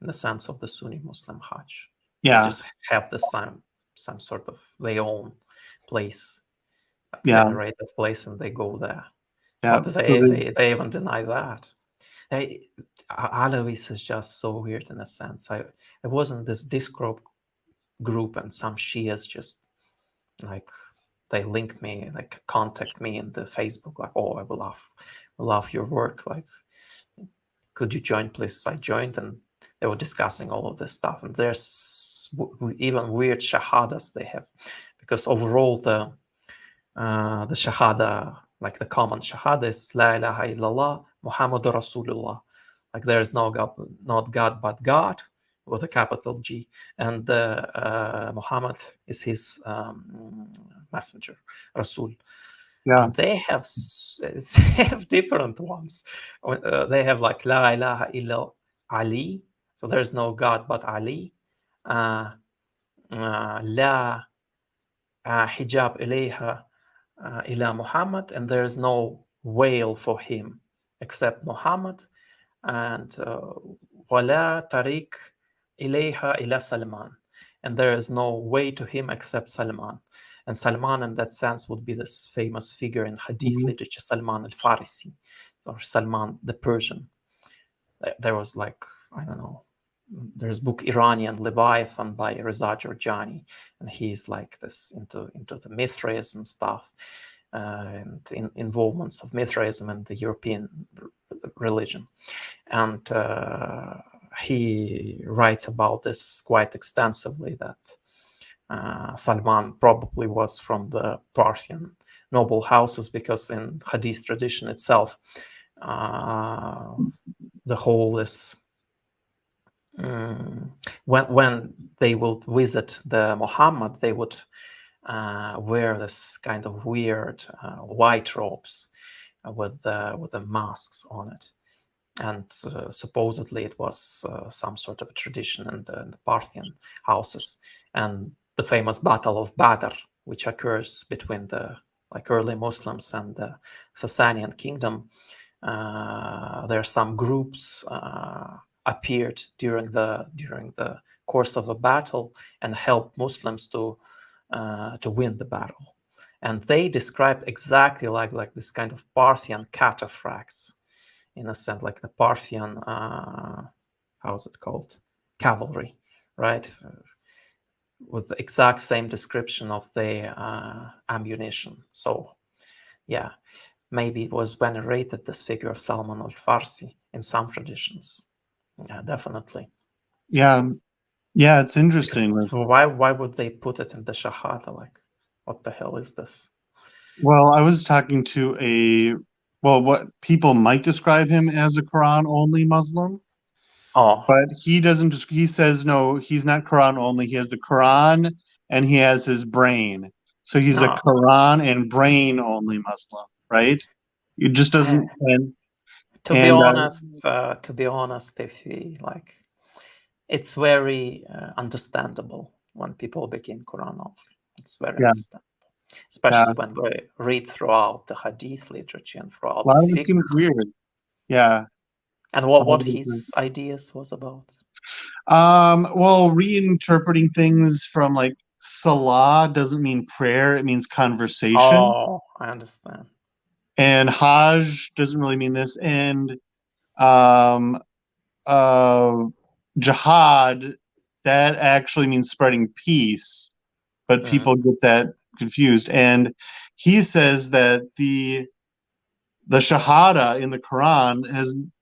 the sense of the Sunni Muslim Hajj. They Yeah. just have the some sort of their own place, like Yeah. venerated place, and they go there. Yeah. But So they even deny that. Alawis is just so weird in a sense. It wasn't this Discord group and some Shias just like they linked me, like contact me in the Facebook, like, oh, I will love your work. Like, could you join, please? I joined, and they were discussing all of this stuff. And there's even weird shahadas they have, because overall the shahada, like the common shahada, is La ilaha illallah Muhammadur Rasulullah. Like there is no God, not God but God, with a capital G, and Muhammad is his messenger, Rasul. yeah. And they have they have different ones. They have like La ilaha illa Ali, so there is no God but Ali. La hijab ilayha ila Muhammad, and there is no whale for him except Muhammad, and wala tariq ilayha ila Salman, and there is no way to him except Salman. And Salman, in that sense, would be this famous figure in Hadith Mhm. literature, Salman al-Farisi, or Salman the Persian. There was like, I don't know, there's book Iranian Leviathan by Reza Jorjani, and he's like this into the Mithraism stuff, and involvements of Mithraism in the European religion. And he writes about this quite extensively, that Salman probably was from the Parthian noble houses, because in Hadith tradition itself, the whole is when they would visit the Muhammad, they would wear this kind of weird white robes with the masks on it. And supposedly it was some sort of a tradition in the Parthian houses. And the famous Battle of Badr, which occurs between the early Muslims and the Sasanian kingdom, there are some groups appeared during the course of a battle and helped Muslims to win the battle. And they described exactly like this kind of Parthian cataphracts, in a sense, like the Parthian, how's it called? Cavalry, right? With the exact same description of the ammunition. So, yeah, maybe it was venerated, this figure of Salman al-Farsi, in some traditions. Yeah, definitely. Yeah, yeah, it's Because interesting. Like, why would they put it in the Shahada? Like, what the hell is this? well, I was talking to what people might describe him as a Quran only Muslim, Oh, but he doesn't just, he says no, he's not Quran only. He has the Quran and he has his brain. So he's a no. Quran and brain only Muslim, right? It just doesn't, and To be honest, if he like, it's very understandable when people begin Quran only. It's very yeah, understandable, yeah. especially when we read throughout the Hadith literature and A throughout the lot of it fiqh. seems weird. Yeah. And A lot what of it is weird. his ideas was about. Well, reinterpreting things from like Salah doesn't mean prayer, it means conversation. Oh, I understand. And Hajj doesn't really mean this. And um, uh, Jihad, that actually means spreading peace, but Mm. people get that confused. And he says that the Shahada in the Quran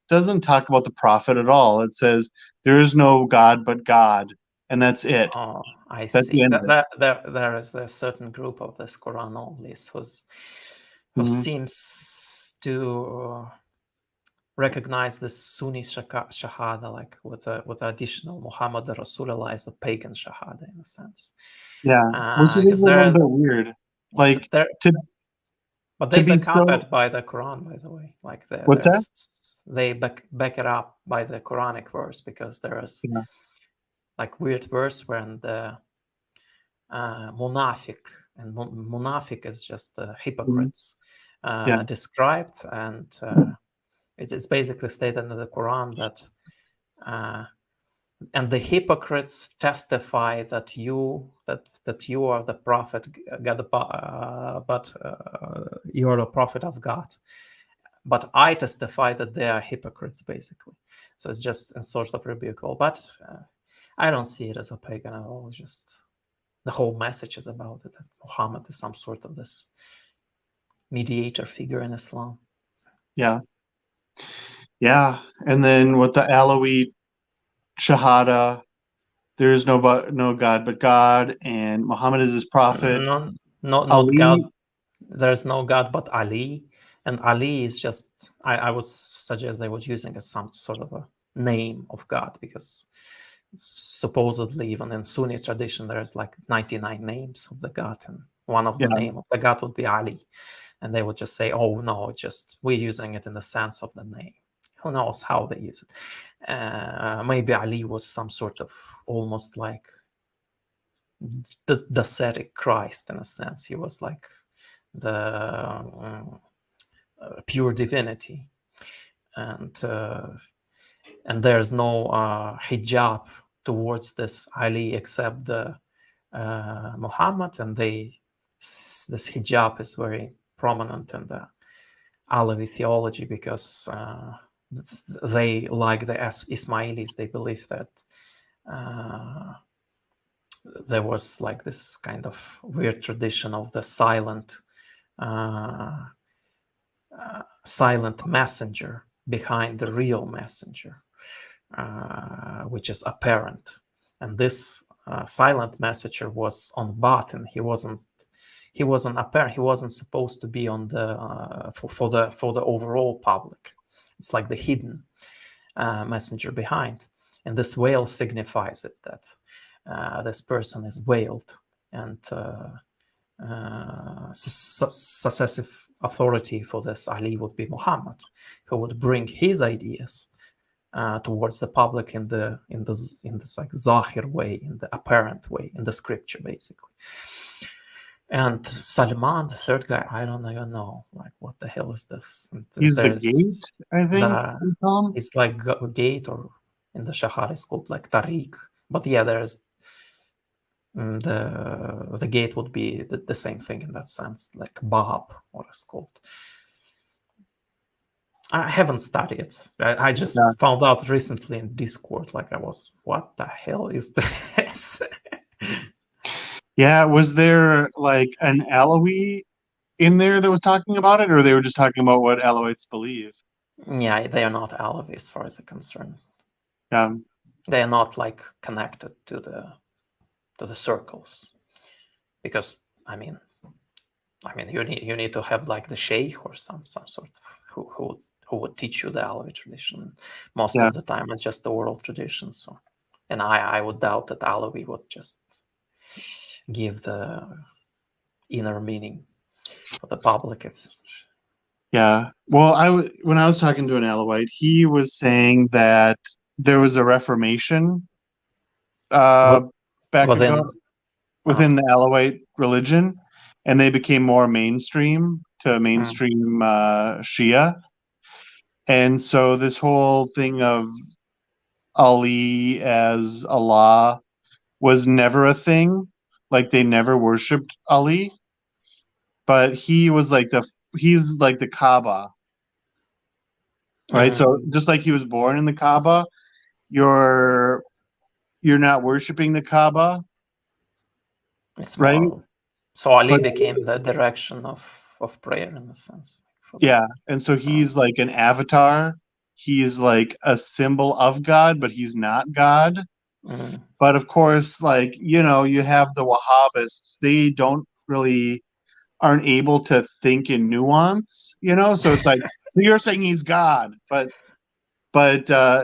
doesn't talk about the Prophet at all. It says there is no God but God, and that's it. Oh, I That's the see. end of it. There is a certain group of this Quran onlys who Mhm. seems to recognize this Sunni Shahada, like with additional Muhammad Rasulullah as a pagan Shahada, in a sense. Yeah, which it is Because a little bit weird. Like there, to but to they be back up so. it by the Quran, by the way. Like What's that? they back it up by the Quranic verse, because there is Yeah. like weird verse when the munafiq, and munafiq is just the Mhm. hypocrites Yeah. described, and it's basically stated in the Quran that uh, and the hypocrites testify that you are the prophet, God, but you are the prophet of God. But I testify that they are hypocrites, basically. So it's just a sort of rebuke. But I don't see it as a pagan at all. It's just the whole message is about it, that Muhammad is some sort of this mediator figure in Islam. Yeah. Yeah. And then with the Alawi Shahada, there is no God but God, and Muhammad is his prophet. No, not God. Ali, There's no God but Ali, and Ali is just. I would suggest they was using as some sort of a name of God, because supposedly even in Sunni tradition there's like 99 names of the God, and one of yeah, the name of the God would be Ali, and they would just say, "Oh no, just we're using it in the sense of the name." Who knows how they use it? Maybe Ali was some sort of almost like the ascetic Christ, in a sense. He was like pure divinity, and there's no hijab towards this Ali except the Muhammad, and this hijab is very prominent in the Alawi theology because they, like the Ismailis, they believe that there was like this kind of weird tradition of the silent messenger behind the real messenger, which is apparent. And this silent messenger was on batin. He wasn't apparent. He wasn't supposed to be on the for the overall public. It's like the hidden messenger behind. And this veil signifies it, that this person is veiled, and successive authority for this Ali would be Muhammad, who would bring his ideas towards the public in this like zahir way, in the apparent way, in the scripture, basically. And Salman, the third guy, I don't even know, like, what the hell is this? And He's the gate, I think. it's like a gate, or in the Shahar it's called like Tariq. But yeah, there's the gate would be the same thing in that sense, like Bab, or it's called. I haven't studied. I just found out recently in Discord. Like, I was, what the hell is this? Yeah, was there like an Alawi in there that was talking about it, or they were just talking about what Alawites believe? Yeah, they are not Alawi as far as I'm concerned. Yeah, they are not like connected to the circles, because I mean you need to have like the sheikh or some sort of who would teach you the Alawi tradition. Most of the time it's just the oral tradition. So, and I would doubt that Alawi would just give the inner meaning for the public. Yeah. Well, when I was talking to an Alawite, he was saying that there was a Reformation back ago within the Alawite religion, and they became more mainstream to mainstream Shia. And so this whole thing of Ali as Allah was never a thing. Like, they never worshipped Ali, but he's like the Kaaba, right? So just like he was born in the Kaaba, you're not worshiping the Kaaba, It's right? more, so Ali became the direction of prayer in a sense. Yeah, and so he's like an avatar. He's like a symbol of God, but he's not God. But of course, like, you have the Wahhabists. They aren't able to think in nuance, So it's like, so you're saying he's God, but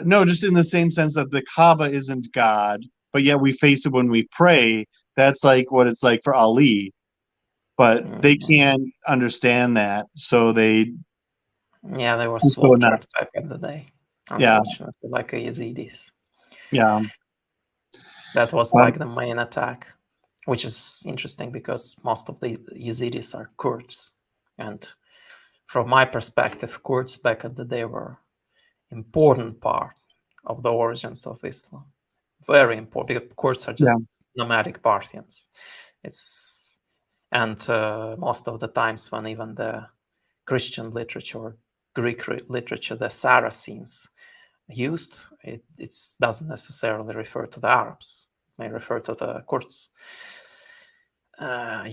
no, just in the same sense that the Kaaba isn't God, but yet we face it when we pray. That's like what it's like for Ali, but they can't understand that, so they were just go slaughtered nuts. back in the day, unfortunately, like Yazidis. Yeah, that was like the main attack, which is interesting because most of the Yazidis are Kurds, and from my perspective, Kurds back in the day were important part of the origins of Islam. Very important, because Kurds are just nomadic Parthians. And most of the times when even the Christian literature or Greek literature, the Saracens used, it doesn't necessarily refer to the Arabs. It may refer to the Kurds. But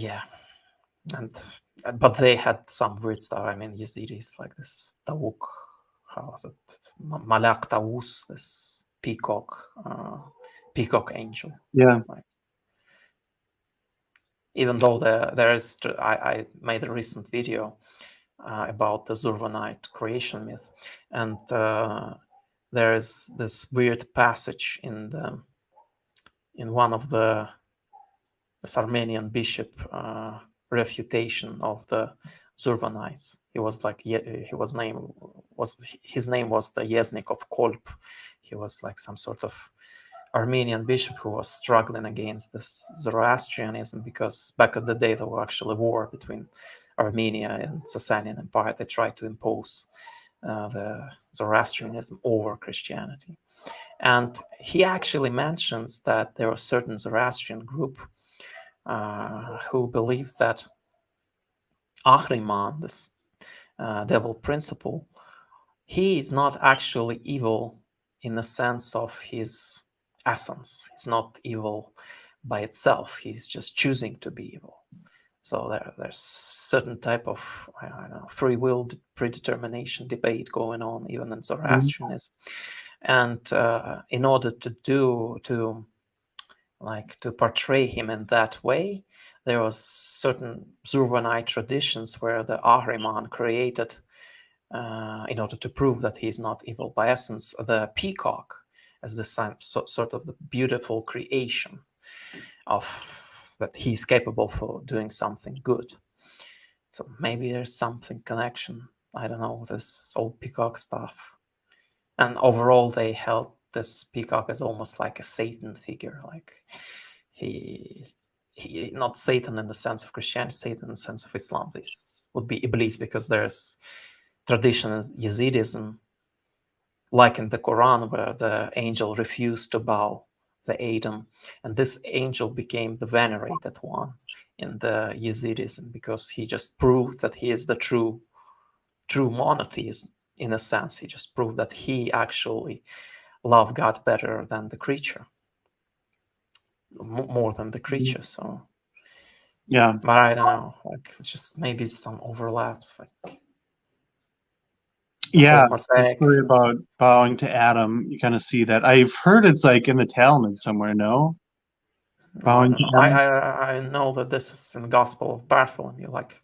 they had some weird stuff. I mean, Yazidis, like this Tawuk, how was it? Malak Tawus, this peacock angel. Yeah. Even though there is, I made a recent video about the Zurvanite creation myth, and there is this weird passage in one of this Armenian bishop refutation of the Zurvanites. His name was the Yeznik of Kolp. He was like some sort of Armenian bishop who was struggling against this Zoroastrianism, because back in the day there were actually war between Armenia and Sasanian Empire, they tried to impose the Zoroastrianism over Christianity. And he actually mentions that there was a certain Zoroastrian group who believed that Ahriman, this devil principle, he is not actually evil in the sense of his essence. He's not evil by itself. He's just choosing to be evil. So there's certain type of, I don't know, free will predetermination debate going on even in Zoroastrianism. And in order to portray him in that way, there was certain Zurvanite traditions where the Ahriman created, in order to prove that he's not evil by essence, the peacock as the sort of the beautiful creation of that he's capable for doing something good. So maybe there's something connection. I don't know, this old peacock stuff. And overall, they held this peacock as almost like a Satan figure, like he not Satan in the sense of Christianity, Satan in the sense of Islam. This would be Iblis, because there's tradition in Yazidism, like in the Quran, where the angel refused to bow the Adam, and this angel became the venerated one in the Yazidism because he just proved that he is the true monotheist. In a sense, he just proved that he actually loved God better than the creature, more than the creature. So Yeah. but I don't know, like it's just maybe some overlaps, like it's a Yeah, whole the mosaic. story about bowing to Adam, you kind of see that. I've heard it's like in the Talmud somewhere, no? No, I Bowing don't to know. Adam? I know that this is in the Gospel of Bartholomew, like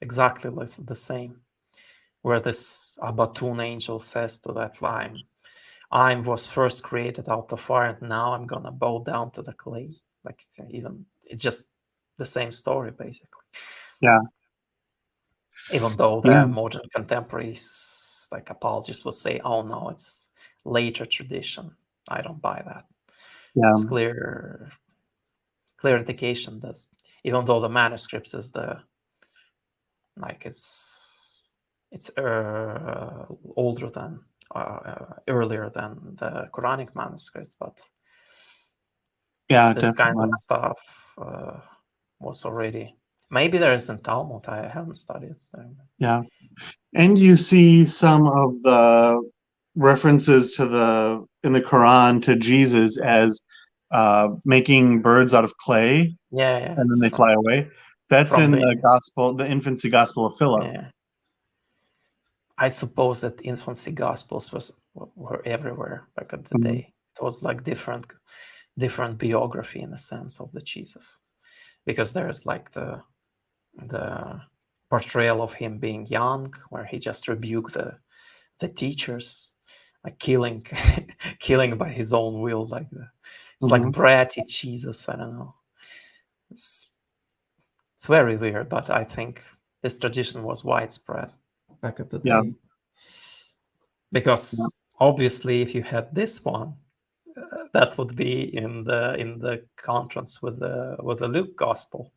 exactly the same, where this Abatun angel says to that lime, I was first created out of fire, and now I'm gonna bow down to the clay. Like even it's just the same story basically. Yeah. Even though Yeah. the modern contemporaries, like apologists, would say, "Oh no, it's later tradition." I don't buy that. Yeah. It's clear indication that even though the manuscripts is the like it's older than earlier than the Quranic manuscripts, but Yeah, this kind definitely. of stuff was already, maybe there is in Talmud. I haven't studied. Yeah. And you see some of the references to in the Quran to Jesus as making birds out of clay Yeah, and then it's they fly away. That's from in the the gospel, the infancy gospel of Philip. yeah. I suppose that infancy gospels were everywhere back at the Mhm. day. It was like different biography in a sense of the Jesus, because there's like the portrayal of him being young, where he just rebuked the teachers, like killing killing by his own will, like it's like Mhm. bratty Jesus. I don't know. It's, it's very weird, but I think this tradition was widespread back at the Yeah. day, Yeah. because obviously if you had this one, that would be in the contrast with the Luke gospel,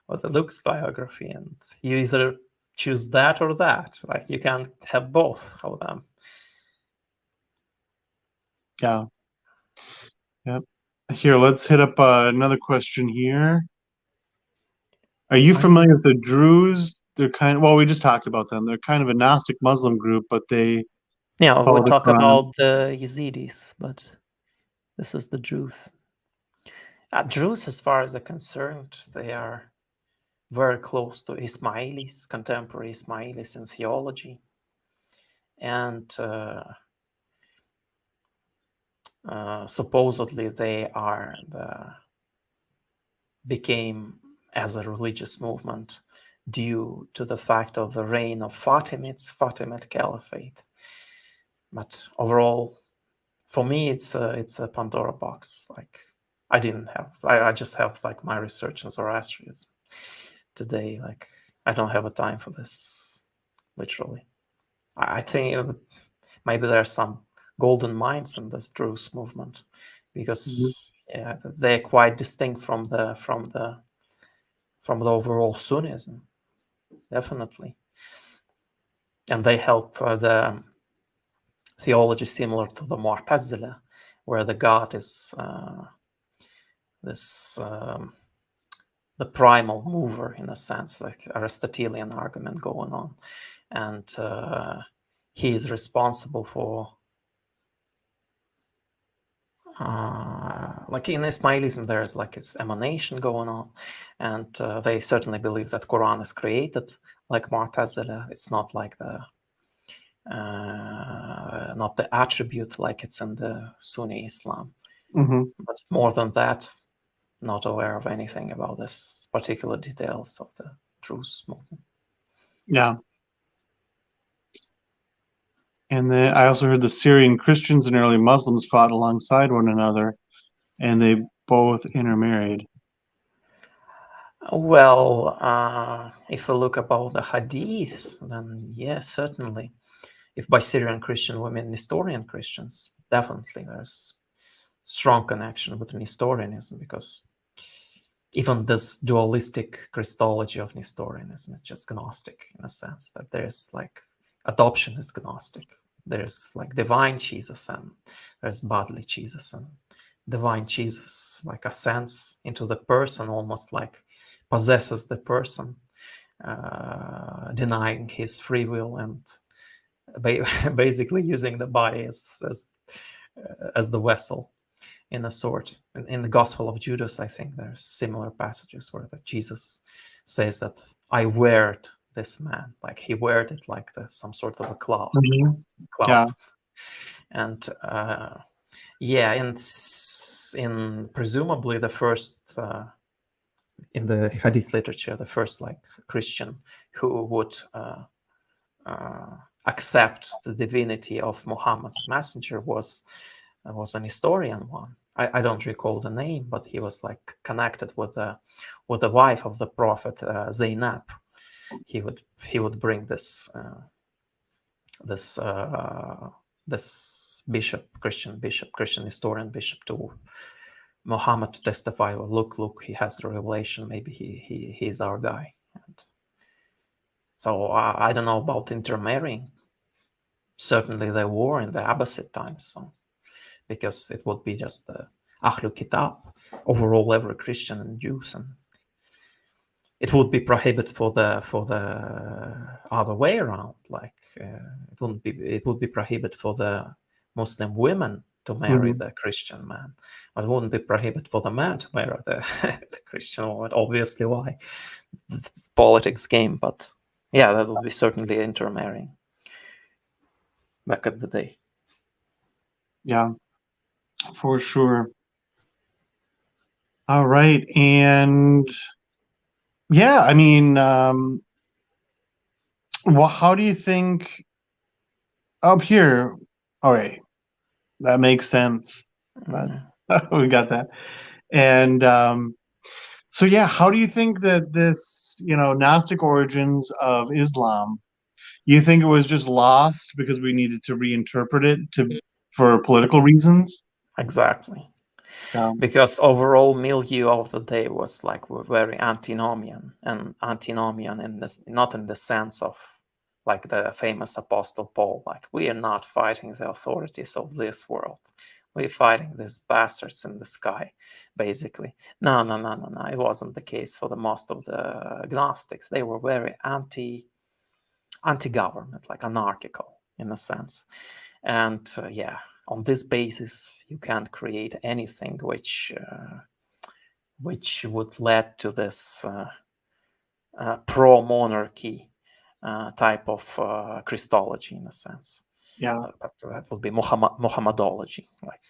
with the Luke's biography, and you either choose that or that. Like you can't have both of them. Yeah. Yep. Here, let's hit up another question here. Are you familiar with the Druze? They're well, we just talked about them. They're kind of a Gnostic Muslim group, but they Yeah, we follow the talk Quran. about the Yazidis, but this is the Druze. Druze, as far as they're concerned, they are very close to Ismailis, contemporary Ismailis in theology, and supposedly they became as a religious movement due to the fact of the reign of Fatimid Caliphate. But overall, for me, it's a Pandora box. Like I just have like my research in Zoroastrianism today. Like I don't have a time for this, literally. I think maybe there are some golden minds in this Druze movement, Mhm. because yeah, they're quite distinct from the overall Sunnism. definitely. And they held the theology similar to the Mu'tazila, where the God is this the primal mover, in a sense, like Aristotelian argument going on, and he is responsible for. Like in Ismailism, there's like its emanation going on, and they certainly believe that Quran is created like Mu'tazila. It's not like not the attribute like it's in the Sunni Islam. But more than that, not aware of anything about this particular details of the truth movement. Yeah. And then I also heard the Syrian Christians and early Muslims fought alongside one another, and they both intermarried. Well, if we look about the Hadith, then yes, certainly. If by Syrian Christian we mean Nestorian Christians, definitely there's strong connection with Nestorianism, because even this dualistic Christology of Nestorianism is just Gnostic in a sense, that there's like adoption is Gnostic. There's like divine Jesus and there's bodily Jesus, and divine Jesus like ascends into the person, almost like possesses the person, denying his free will and basically using the body as the vessel in a sort. In the Gospel of Judas, I think there's similar passages where that Jesus says that I weared this man, like he weared it like some sort of a cloth. Yeah. And yeah, in presumably the first in the Hadith literature, the first like Christian who would accept the divinity of Muhammad's messenger was an historian one. I don't recall the name, but he was like connected with the wife of the prophet, Zainab. He would bring this Christian historian bishop to Muhammad to testify. Well, look, he has the revelation. Maybe he's our guy. And so I don't know about intermarrying. Certainly they were in the Abbasid times, so because it would be just the Ahlul Kitab, overall every Christian and Jews, and it would be prohibited for the other way around. Like it would be prohibited for the Muslim women to marry the Christian man, but it wouldn't be prohibited for the man to marry the Christian woman. Obviously, why? The politics game, but yeah, that would be certainly intermarrying back at the day. Yeah, for sure. All right. And yeah, I mean, well, how do you think up here? All right, that makes sense. That's we got that. And so yeah, how do you think that this, Gnostic origins of Islam, you think it was just lost because we needed to reinterpret it for political reasons? Exactly. Yeah. Because overall milieu of the day was like very antinomian, and antinomian in this, not in the sense of like the famous Apostle Paul, like we are not fighting the authorities of this world, we're fighting these bastards in the sky, basically. No, it wasn't the case for the most of the Gnostics. They were very anti-government, like anarchical in a sense. And yeah, on this basis, you can't create anything which would lead to this pro-monarchy type of Christology in a sense. Yeah. But that would be Mohammedology, like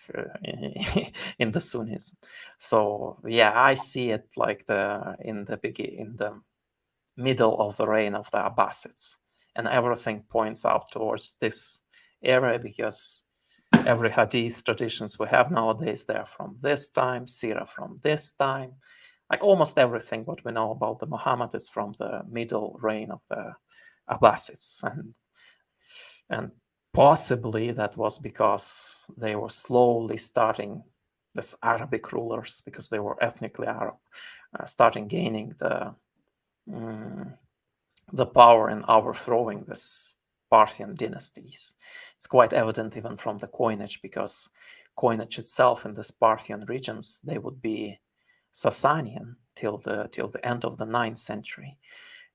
in the Sunnis. So yeah, I see it like in the middle of the reign of the Abbasids, and everything points out towards this era, because every hadith traditions we have nowadays, they're from this time, Sirah from this time, like almost everything what we know about the Muhammad is from the middle reign of the Abbasids, and possibly that was because they were slowly starting, as Arabic rulers, because they were ethnically Arab, starting gaining the the power in overthrowing this Parthian dynasties. It's quite evident even from the coinage, because coinage itself in these Parthian regions, they would be Sasanian till the end of the 9th century,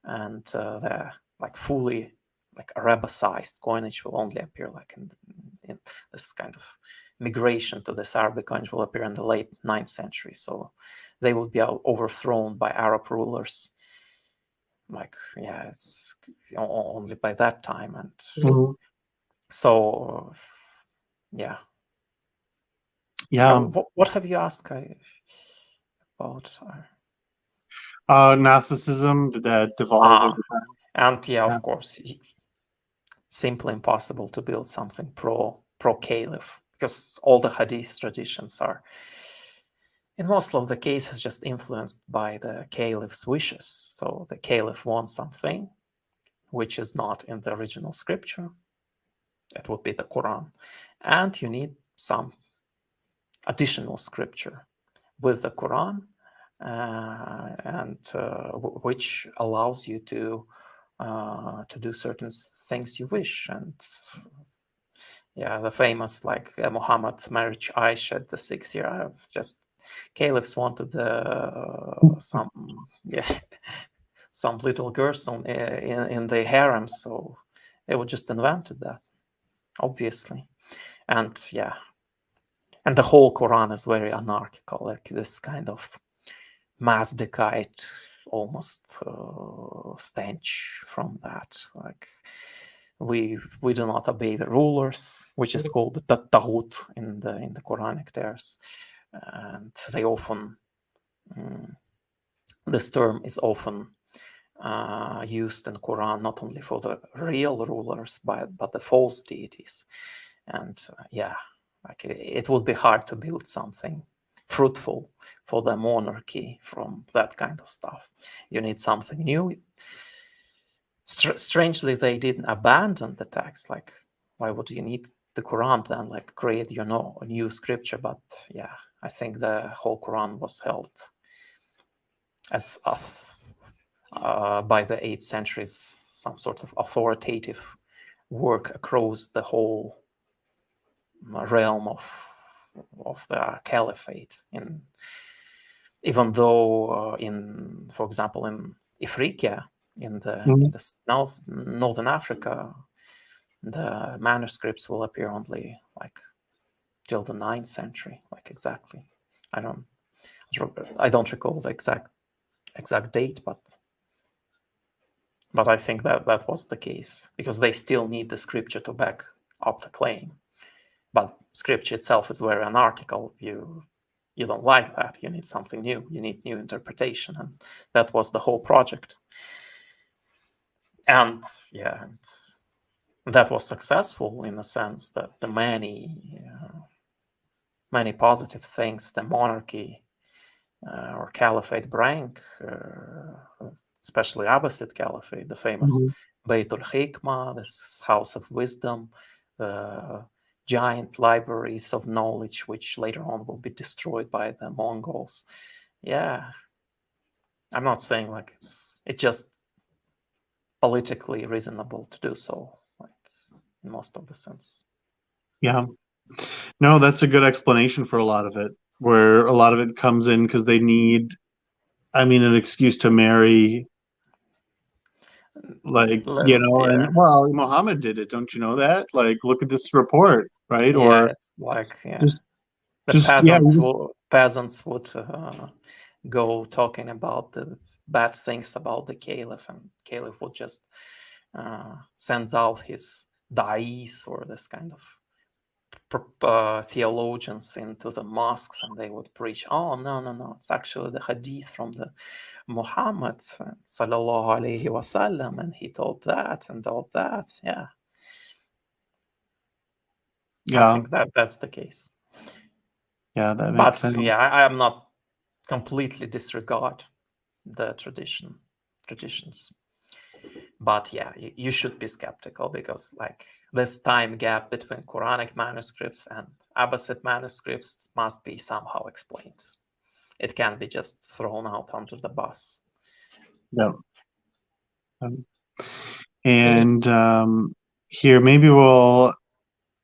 and the like fully like Arabicized coinage will only appear like in this kind of migration to this Arabic coinage will appear in the late 9th century. So they would be overthrown by Arab rulers. Like, yeah, it's only by that time. And so, yeah. Yeah. What have you asked about? Gnosticism, did that devolve over time? And yeah, of course, simply impossible to build something pro-caliph, because all the hadith traditions are, in most of the cases, just influenced by the caliph's wishes. So the caliph wants something which is not in the original scripture. That would be the Quran. And you need some additional scripture with the Quran, which allows you to do certain things you wish. And yeah, the famous like Muhammad marriage Aisha at the 6th year, just caliphs wanted some some little girls in the harem, so they would just invented that, obviously. And yeah, and the whole Quran is very anarchical, like this kind of Mazdakite almost stench from that. Like we do not obey the rulers, which is called the taghut in the Quranic text, and they often this term is often used in Quran not only for the real rulers but the false deities. And yeah, like it would be hard to build something fruitful for the monarchy from that kind of stuff. You need something new. Strangely, they didn't abandon the text. Like, why would you need the Quran then? Like, create a new scripture. But yeah, I think the whole Quran was held as by the 8th century some sort of authoritative work across the whole realm of the caliphate. Even though for example, in Ifriqiya, in the northern Africa, the manuscripts will appear only like till the 9th century, like exactly. I don't recall the exact date, but I think that was the case, because they still need the scripture to back up the claim. But scripture itself is very anarchical. You don't like that. You need something new. You need new interpretation, and that was the whole project. And yeah, and that was successful in the sense that the many positive things the monarchy or caliphate bring, especially Abbasid Caliphate, the famous Beit al-Hikmah, this house of wisdom, the giant libraries of knowledge, which later on will be destroyed by the Mongols. Yeah, I'm not saying like it's just politically reasonable to do so, like in most of the sense. Yeah. No, that's a good explanation for a lot of it, where a lot of it comes in because they need, I mean, an excuse to marry, like, Yeah. and well, Muhammad did it, don't you know that? Like, look at this report, right? Yeah, Or it's like, yeah, just, the yeah, peasants would go talking about the bad things about the caliph, and caliph would just sends out his dais or this kind of theologians into the mosques, and they would preach, oh, no, it's actually the hadith from the Muhammad sallallahu alaihi wasallam, and he told that and all that. Yeah, I think that's the case. Yeah, that makes sense. Yeah, I am not completely disregard the traditions, but yeah, you should be skeptical, because like this time gap between Quranic manuscripts and Abbasid manuscripts must be somehow explained. It can't be just thrown out under the bus. Yeah. And here, maybe we'll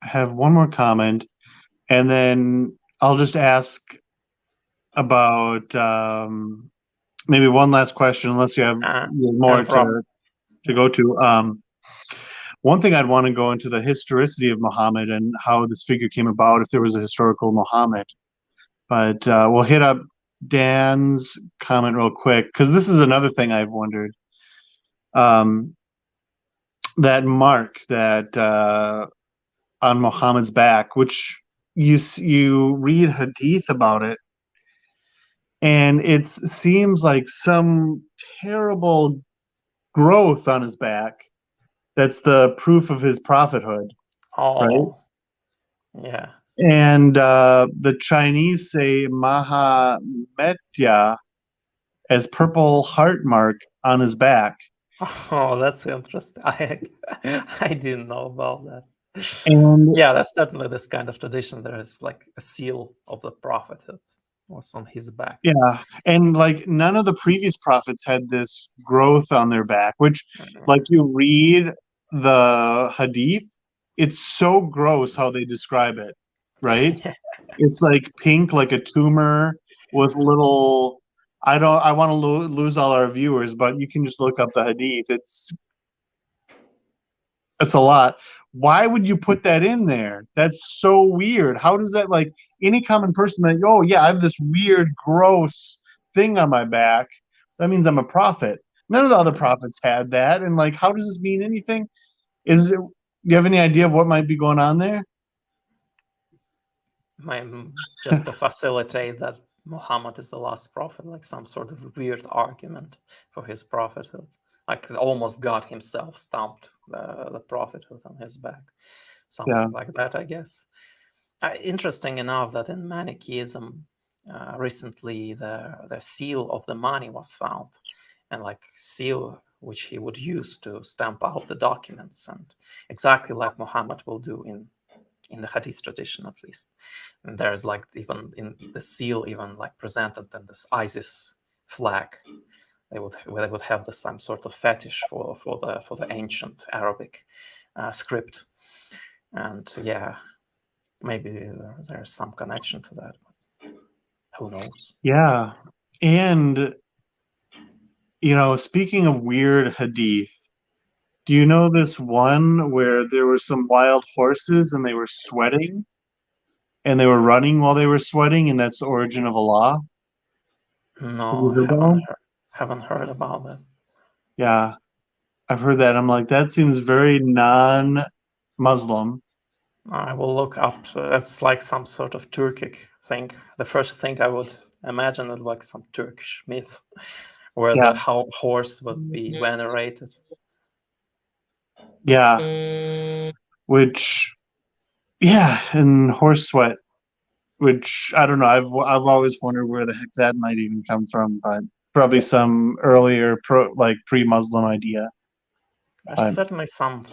have one more comment, and then I'll just ask about maybe one last question, unless you have No more problem. to go to. One thing I'd want to go into the historicity of Muhammad and how this figure came about, if there was a historical Muhammad. But we'll hit up Dan's comment real quick, because this is another thing I've wondered. That mark that on Muhammad's back, which you read hadith about it, and it seems like some terrible growth on his back. That's the proof of his prophethood, right? Oh, yeah. And the Chinese say Mahametya as purple heart mark on his back. Oh, that's interesting. I didn't know about that. And Yeah, that's certainly this kind of tradition. There is like a seal of the prophethood was on his back. yeah, and like none of the previous prophets had this growth on their back, which, like, you read the hadith, it's so gross how they describe it, right? It's like pink, like a tumor with little. I want to lose all our viewers, but you can just look up the hadith. It's a lot. Why would you put that in there? That's so weird. How does that, like, any common person that, oh yeah, I have this weird, gross thing on my back. That means I'm a prophet. None of the other prophets had that. And like, how does this mean anything? Do you have any idea of what might be going on there? Just to facilitate that Muhammad is the last prophet, like some sort of weird argument for his prophethood. Like almost God himself stamped the prophethood on his back. Something like that, I guess. Interesting enough that in Manichaeism, recently the seal of the money was found, and like seal which he would use to stamp out the documents, and exactly like Muhammad will do in the Hadith tradition, at least. And there's like even in the seal, even like presented in this ISIS flag, they would have the some sort of fetish for the ancient Arabic script, and yeah, maybe there's some connection to that. But who knows? Yeah. And, speaking of weird hadith, do you know this one where there were some wild horses and they were sweating and they were running while they were sweating, and that's the origin of Allah? Have you No, I heard that one? haven't heard about that. Yeah, I've heard that. I'm like, that seems very non-Muslim. I will look up. That's like some sort of Turkic thing. The first thing I would imagine is like some Turkish myth where Yeah, the horse would be venerated. yeah. Which, yeah, and horse sweat, which I don't know. I've always wondered where the heck that might even come from, but probably some earlier pre-Muslim idea. There's But certainly some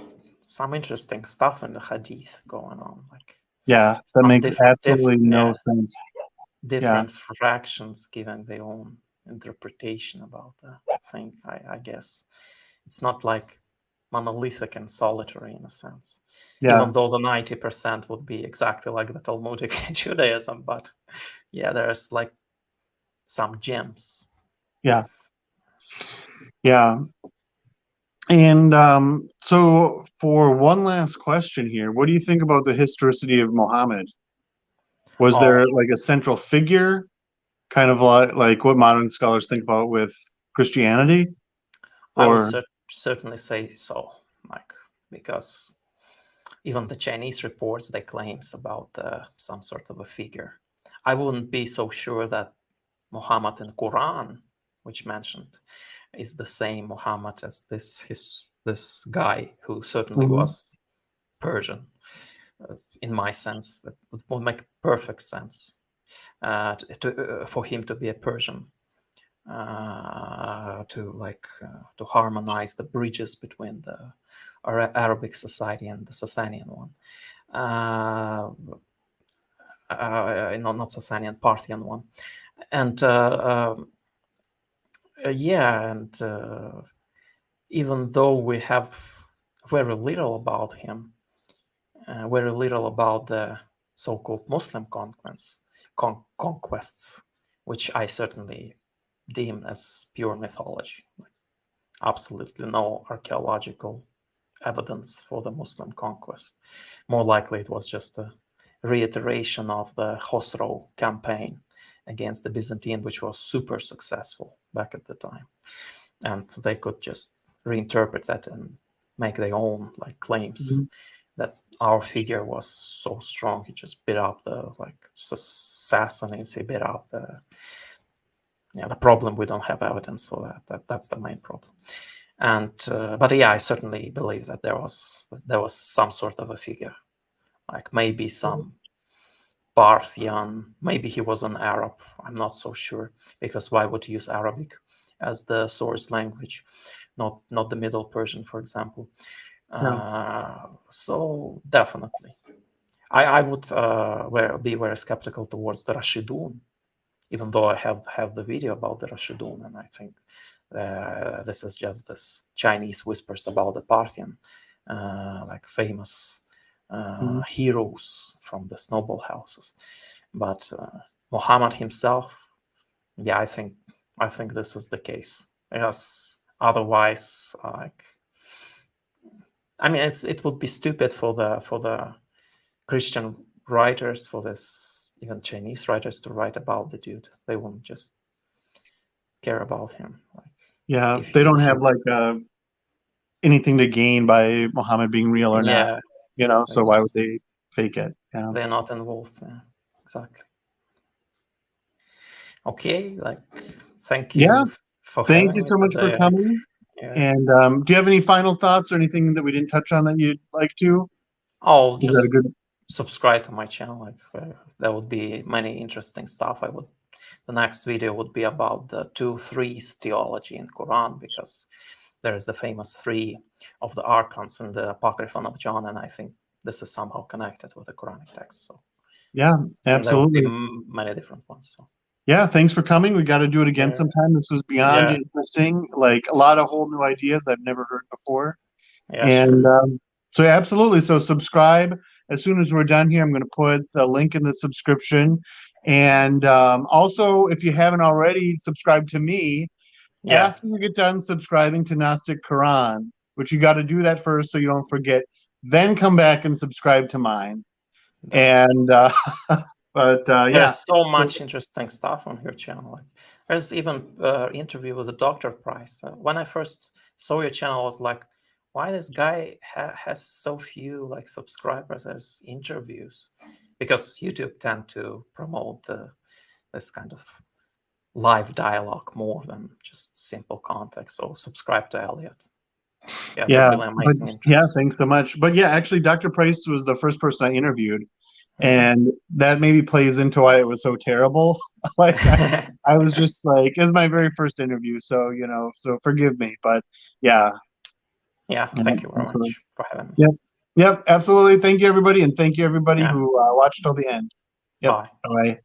interesting stuff in the Hadith going on, like yeah, that some makes absolutely no sense. Yeah, different fractions giving their own interpretation about the thing. I guess it's not like monolithic and solitary in a sense, yeah, even though the 90% would be exactly like the Talmudic Judaism. But yeah, there's like some gems. yeah, yeah. And so, for one last question here, what do you think about the historicity of Muhammad? Was Oh, there like a central figure, kind of like what modern scholars think about with Christianity? I would Or certainly say so, Mike, because even the Chinese reports their claims about some sort of a figure. I wouldn't be so sure that Muhammad in Quran, which mentioned, is the same Muhammad as this guy who certainly Mhm. was Persian. In my sense, that would make perfect sense for him to be a Persian, to harmonize the bridges between the Arabic society and the Sasanian one. Not Sasanian, Parthian one. And yeah, and even though we have very little about him, very little about the so-called Muslim conquests, which I certainly deem as pure mythology. Absolutely no archaeological evidence for the Muslim conquest. More likely it was just a reiteration of the Khosrow campaign against the Byzantine, which was super successful back at the time. And they could just reinterpret that and make their own claims that our figure was so strong, he just beat up the Sassanids, he beat up the problem. We don't have evidence for that's the main problem. And but yeah, I certainly believe that there was some sort of a figure, like maybe some Parthian, maybe he was an Arab. I'm not so sure, because why would you use Arabic as the source language, not the Middle Persian, for example? So definitely, I would be very skeptical towards the Rashidun, even though I have the video about the Rashidun, and I think this is just this Chinese whispers about the Parthian, famous heroes from the noble houses. But Muhammad himself, yeah, I think this is the case. Yes, otherwise, I mean, it would be stupid for the Christian writers, for this even Chinese writers, to write about the dude. They won't just care about him. They don't have anything to gain by Muhammad being real or not. So why would they fake it? They're not involved. Exactly. Okay, thank you for thank having you me so much today. for coming. And do you have any final thoughts or anything that we didn't touch on that you'd like to? Oh, just subscribe to my channel. There would be many interesting stuff. The next video would be about the 2 threes theology in Quran, because there is the famous 3 of the archons in the Apocryphon of John, and I think this is somehow connected with the Quranic text. So yeah, absolutely. There will be many different ones. So. Yeah, thanks for coming. We got to do it again sometime. This was beyond interesting. A lot of whole new ideas I've never heard before. And so absolutely. So subscribe. As soon as we're done here, I'm going to put the link in the subscription. And also, if you haven't already, subscribe to me. After you get done subscribing to Gnostic Quran, which you got to do that first so you don't forget, then come back and subscribe to mine. And but there's so much interesting stuff on your channel. There's even interview with the Dr. Price. When I first saw your channel, I was like, why this guy has so few subscribers? There's interviews, because YouTube tend to promote this kind of live dialogue more than just simple context. So subscribe to Elliot. Really amazing. Thanks so much. But actually, Dr. Price was the first person I interviewed. And that maybe plays into why it was so terrible. I was just it was my very first interview, so so forgive me. But thank you very much for having me. Yep, absolutely. Thank you, everybody, and thank you everybody who watched till the end. Bye. Bye.